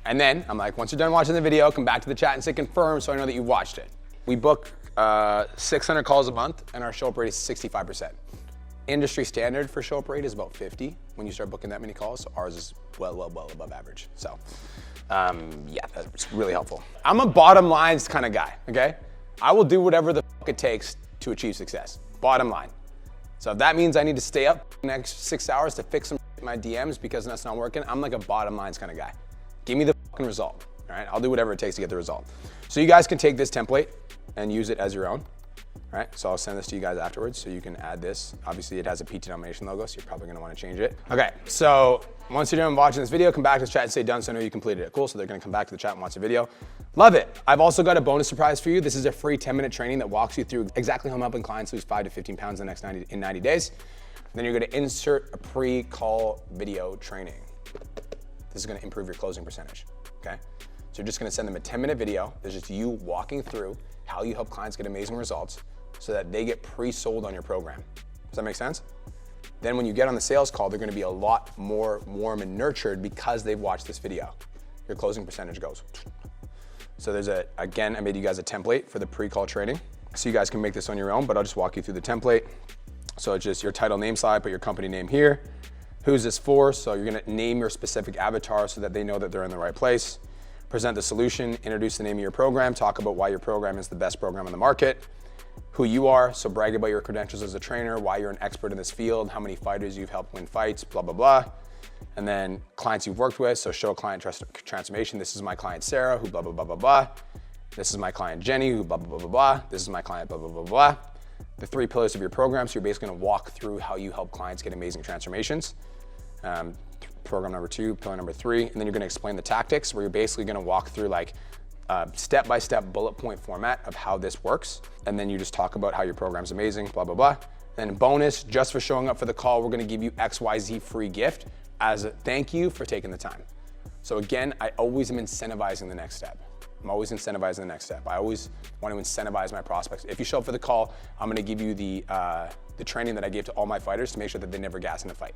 And then I'm like, once you're done watching the video, come back to the chat and say confirm so I know that you watched it. We book 600 calls a month and our show up rate is 65%. Industry standard for show up rate is about 50 when you start booking that many calls. So ours is well above average. So yeah, that's really helpful. I'm a bottom lines kind of guy, okay? I will do whatever the fuck it takes to achieve success, bottom line. So if that means I need to stay up the next 6 hours to fix some in my DMs because that's not working, I'm like a bottom lines kind of guy. Give me the fucking result, all right? I'll do whatever it takes to get the result. So you guys can take this template and use it as your own. All right, so I'll send this to you guys afterwards so you can add this. Obviously it has a PT Domination logo, so you're probably gonna wanna change it. Okay, so once you're done watching this video, come back to the chat and say done so I know you completed it. Cool, so they're gonna come back to the chat and watch the video. Love it. I've also got a bonus surprise for you. This is a free 10-minute training that walks you through exactly how I'm helping clients lose 5 to 15 pounds in the next 90 days. Then you're gonna insert a pre-call video training. This is gonna improve your closing percentage, okay? So you're just gonna send them a 10-minute video. There's just you walking through how you help clients get amazing results so that they get pre-sold on your program. Does that make sense? Then when you get on the sales call, they're gonna be a lot more warm and nurtured because they've watched this video. Your closing percentage goes. So again, I made you guys a template for the pre-call training. So you guys can make this on your own, but I'll just walk you through the template. So it's just your title name slide, put your company name here. Who's this for? So you're gonna name your specific avatar so that they know that they're in the right place. Present the solution, introduce the name of your program, talk about why your program is the best program on the market. Who you are, so brag about your credentials as a trainer, why you're an expert in this field, how many fighters you've helped win fights, blah, blah, blah. And then clients you've worked with, so show client transformation. This is my client Sarah, who blah, blah, blah, blah, blah. This is my client Jenny, who blah, blah, blah, blah, blah. This is my client blah, blah, blah, blah. The 3 pillars of your program, so you're basically gonna walk through how you help clients get amazing transformations. Program number 2, pillar number 3, and then you're gonna explain the tactics where you're basically gonna walk through like step-by-step bullet point format of how this works. And then you just talk about how your program's amazing, blah, blah, blah. Then bonus, just for showing up for the call, we're gonna give you XYZ free gift as a thank you for taking the time. So again, I always am incentivizing the next step. I'm always incentivizing the next step. I always want to incentivize my prospects. If you show up for the call, I'm gonna give you the training that I gave to all my fighters to make sure that they never gas in a fight.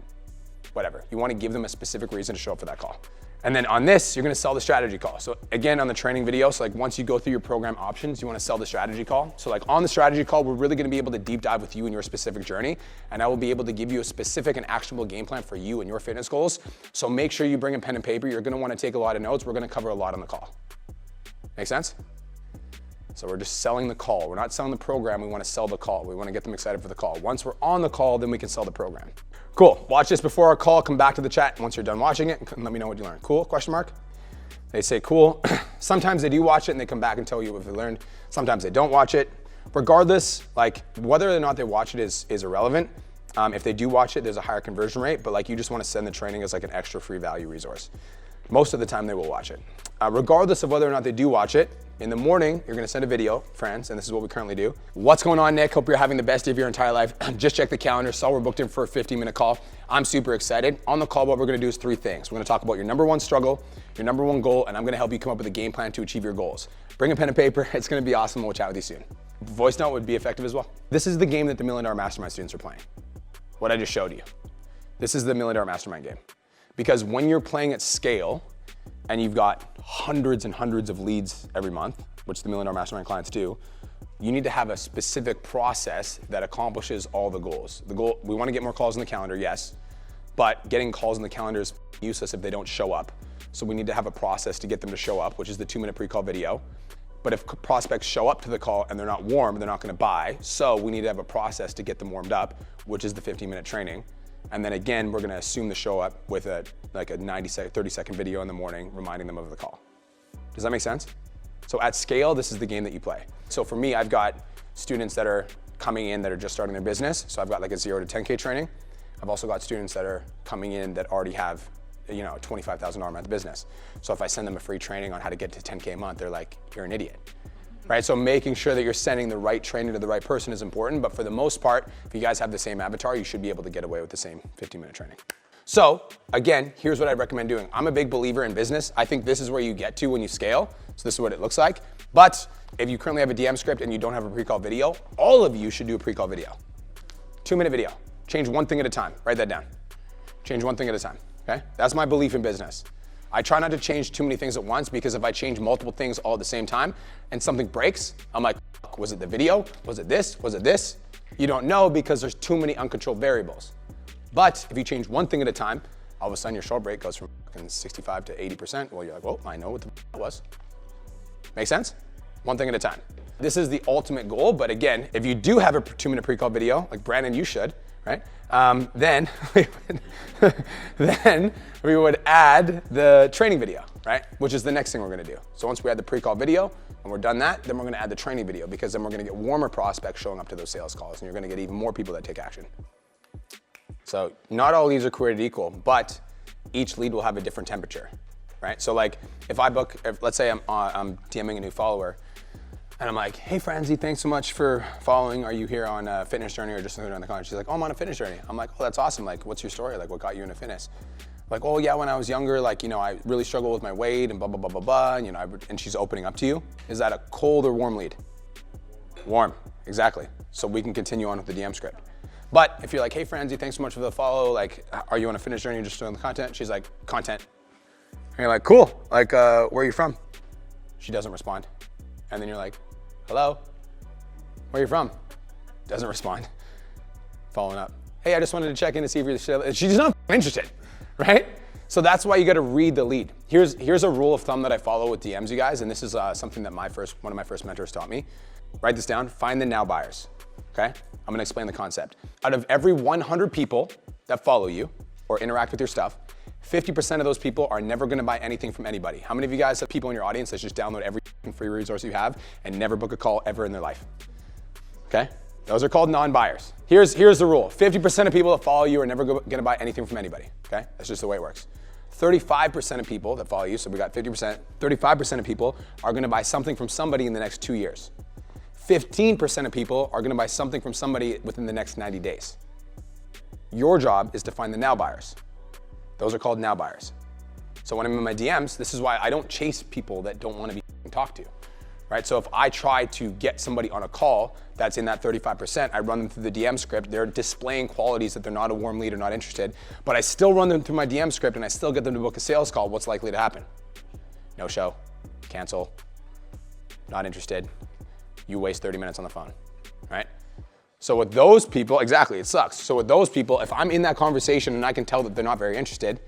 Whatever. You want to give them a specific reason to show up for that call. And then on this, you're gonna sell the strategy call. So again, on the training video, so like once you go through your program options, you wanna sell the strategy call. So like on the strategy call, we're really gonna be able to deep dive with you and your specific journey. And I will be able to give you a specific and actionable game plan for you and your fitness goals. So make sure you bring a pen and paper. You're gonna wanna take a lot of notes. We're gonna cover a lot on the call. Make sense? So we're just selling the call. We're not selling the program, we wanna sell the call. We wanna get them excited for the call. Once we're on the call, then we can sell the program. Cool, watch this before our call, come back to the chat once you're done watching it and let me know what you learned. Cool, question mark? They say cool. Sometimes they do watch it and they come back and tell you what they learned. Sometimes they don't watch it. Regardless, like whether or not they watch it is irrelevant. If they do watch it, there's a higher conversion rate, but like you just wanna send the training as like an extra free value resource. Most of the time they will watch it. Regardless of whether or not they do watch it, in the morning, you're gonna send a video, friends, and this is what we currently do. What's going on, Nick? Hope you're having the best day of your entire life. Just check the calendar, saw we're booked in for a 15-minute call. I'm super excited. On the call, what we're gonna do is 3 things. We're gonna talk about your number 1 struggle, your number 1 goal, and I'm gonna help you come up with a game plan to achieve your goals. Bring a pen and paper, it's gonna be awesome, we'll chat with you soon. Voice note would be effective as well. This is the game that the $1 Million Mastermind students are playing. What I just showed you. This is the $1 Million Mastermind game. Because when you're playing at scale, and you've got hundreds and hundreds of leads every month, which the $1 Million Mastermind clients do, you need to have a specific process that accomplishes all the goals. The goal, we wanna get more calls on the calendar, yes, but getting calls on the calendar is useless if they don't show up. So we need to have a process to get them to show up, which is the 2-minute pre-call video. But if prospects show up to the call and they're not warm, they're not gonna buy. So we need to have a process to get them warmed up, which is the 15-minute training. And then again, we're gonna assume to show up with a 30-second video in the morning, reminding them of the call. Does that make sense? So at scale, this is the game that you play. So for me, I've got students that are coming in that are just starting their business. So I've got like a 0 to 10K training. I've also got students that are coming in that already have, a $25,000 month business. So if I send them a free training on how to get to 10K a month, they're like, you're an idiot. Right? So making sure that you're sending the right training to the right person is important, but for the most part, if you guys have the same avatar, you should be able to get away with the same 15-minute training. So again, here's what I recommend doing. I'm a big believer in business. I think this is where you get to when you scale. So this is what it looks like. But if you currently have a DM script and you don't have a pre-call video, all of you should do a pre-call video. 2-minute video. Change one thing at a time. Write that down. Change one thing at a time, okay? That's my belief in business. I try not to change too many things at once because if I change multiple things all at the same time and something breaks, I'm like, was it the video? Was it this? Was it this? You don't know because there's too many uncontrolled variables. But if you change one thing at a time, all of a sudden your show rate goes from 65 to 80%. Well, you're like, well, I know what the that was. Make sense? One thing at a time. This is the ultimate goal, but again, if you do have a 2-minute pre-call video, like Brandon, you should, right? Then we would add the training video, right? Which is the next thing we're gonna do. So once we add the pre-call video and we're done that, then we're gonna add the training video because then we're gonna get warmer prospects showing up to those sales calls and you're gonna get even more people that take action. So not all leads are created equal, but each lead will have a different temperature, right? So like if let's say I'm DMing a new follower and I'm like, hey Franzi, thanks so much for following. Are you here on a fitness journey or just on the content? She's like, oh, I'm on a fitness journey. I'm like, oh, that's awesome. Like, what's your story? Like, what got you into fitness? Like, oh yeah, when I was younger, like, you know, I really struggled with my weight and blah, blah, blah, blah, blah. And, you know, and she's opening up to you. Is that a cold or warm lead? Warm, exactly. So we can continue on with the DM script. But if you're like, hey Franzi, thanks so much for the follow. Like, are you on a fitness journey or just doing the content? She's like, content. And you're like, cool. Like, where are you from? She doesn't respond. And then you're like, hello, where are you from? Doesn't respond. Following up. Hey, I just wanted to check in to see if you're, she's not interested, right? So that's why you gotta read the lead. Here's a rule of thumb that I follow with DMs, you guys, and this is something that one of my first mentors taught me. Write this down, find the now buyers, okay? I'm gonna explain the concept. Out of every 100 people that follow you or interact with your stuff, 50% of those people are never gonna buy anything from anybody. How many of you guys have people in your audience that just download every free resource you have and never book a call ever in their life? Okay? Those are called non-buyers. Here's the rule. 50% of people that follow you are never gonna buy anything from anybody, okay? That's just the way it works. 35% of people that follow you, so we got 50%, 35% of people are gonna buy something from somebody in the next 2 years. 15% of people are gonna buy something from somebody within the next 90 days. Your job is to find the now buyers. Those are called now buyers. So when I'm in my DMs, this is why I don't chase people that don't want to be talked to, right? So if I try to get somebody on a call that's in that 35%, I run them through the DM script. They're displaying qualities that they're not a warm lead or not interested, but I still run them through my DM script and I still get them to book a sales call. What's likely to happen? No show, cancel, not interested. You waste 30 minutes on the phone, right? So with those people, exactly, it sucks. So with those people, if I'm in that conversation and I can tell that they're not very interested,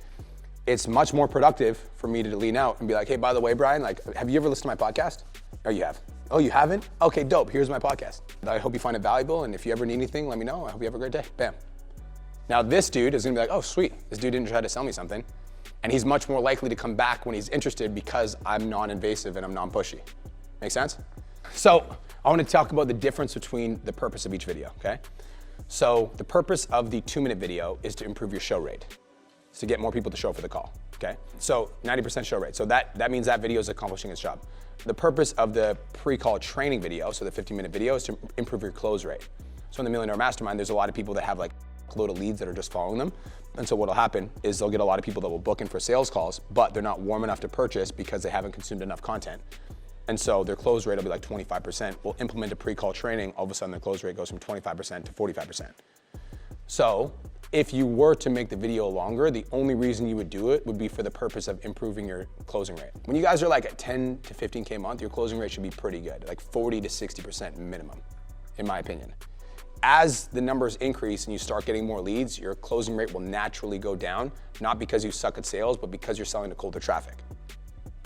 it's much more productive for me to lean out and be like, hey, by the way, Brian, like, have you ever listened to my podcast? Oh, you have. Oh, you haven't? Okay, dope, here's my podcast. I hope you find it valuable, and if you ever need anything, let me know. I hope you have a great day, bam. Now this dude is gonna be like, oh, sweet, this dude didn't try to sell me something. And he's much more likely to come back when he's interested because I'm non-invasive and I'm non-pushy. Make sense? So I want to talk about the difference between the purpose of each video, okay? So the purpose of the 2-minute video is to improve your show rate. It's to get more people to show up for the call, okay? So 90% show rate. So that means that video is accomplishing its job. The purpose of the pre-call training video, so the 15-minute video, is to improve your close rate. So in the $1 Million Mastermind, there's a lot of people that have like a load of leads that are just following them. And so what'll happen is they'll get a lot of people that will book in for sales calls, but they're not warm enough to purchase because they haven't consumed enough content. And so their close rate will be like 25%. We'll implement a pre-call training, all of a sudden their close rate goes from 25% to 45%. So if you were to make the video longer, the only reason you would do it would be for the purpose of improving your closing rate. When you guys are like at 10 to 15K a month, your closing rate should be pretty good, like 40 to 60% minimum, in my opinion. As the numbers increase and you start getting more leads, your closing rate will naturally go down, not because you suck at sales, but because you're selling to colder traffic,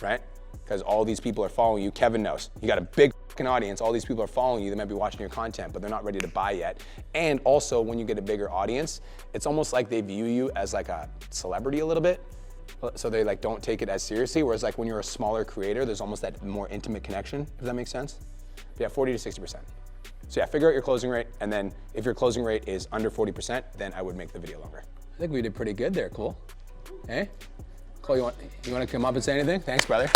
right? Because all these people are following you. Kevin knows. You got a big fucking audience. All these people are following you. They might be watching your content, but they're not ready to buy yet. And also, when you get a bigger audience, it's almost like they view you as like a celebrity a little bit. So they like don't take it as seriously. Whereas like when you're a smaller creator, there's almost that more intimate connection, if that makes sense. But yeah, 40 to 60%. So yeah, figure out your closing rate. And then if your closing rate is under 40%, then I would make the video longer. I think we did pretty good there, Cole. Hey? Cole, you want to come up and say anything? Thanks, brother.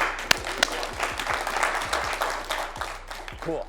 Cool.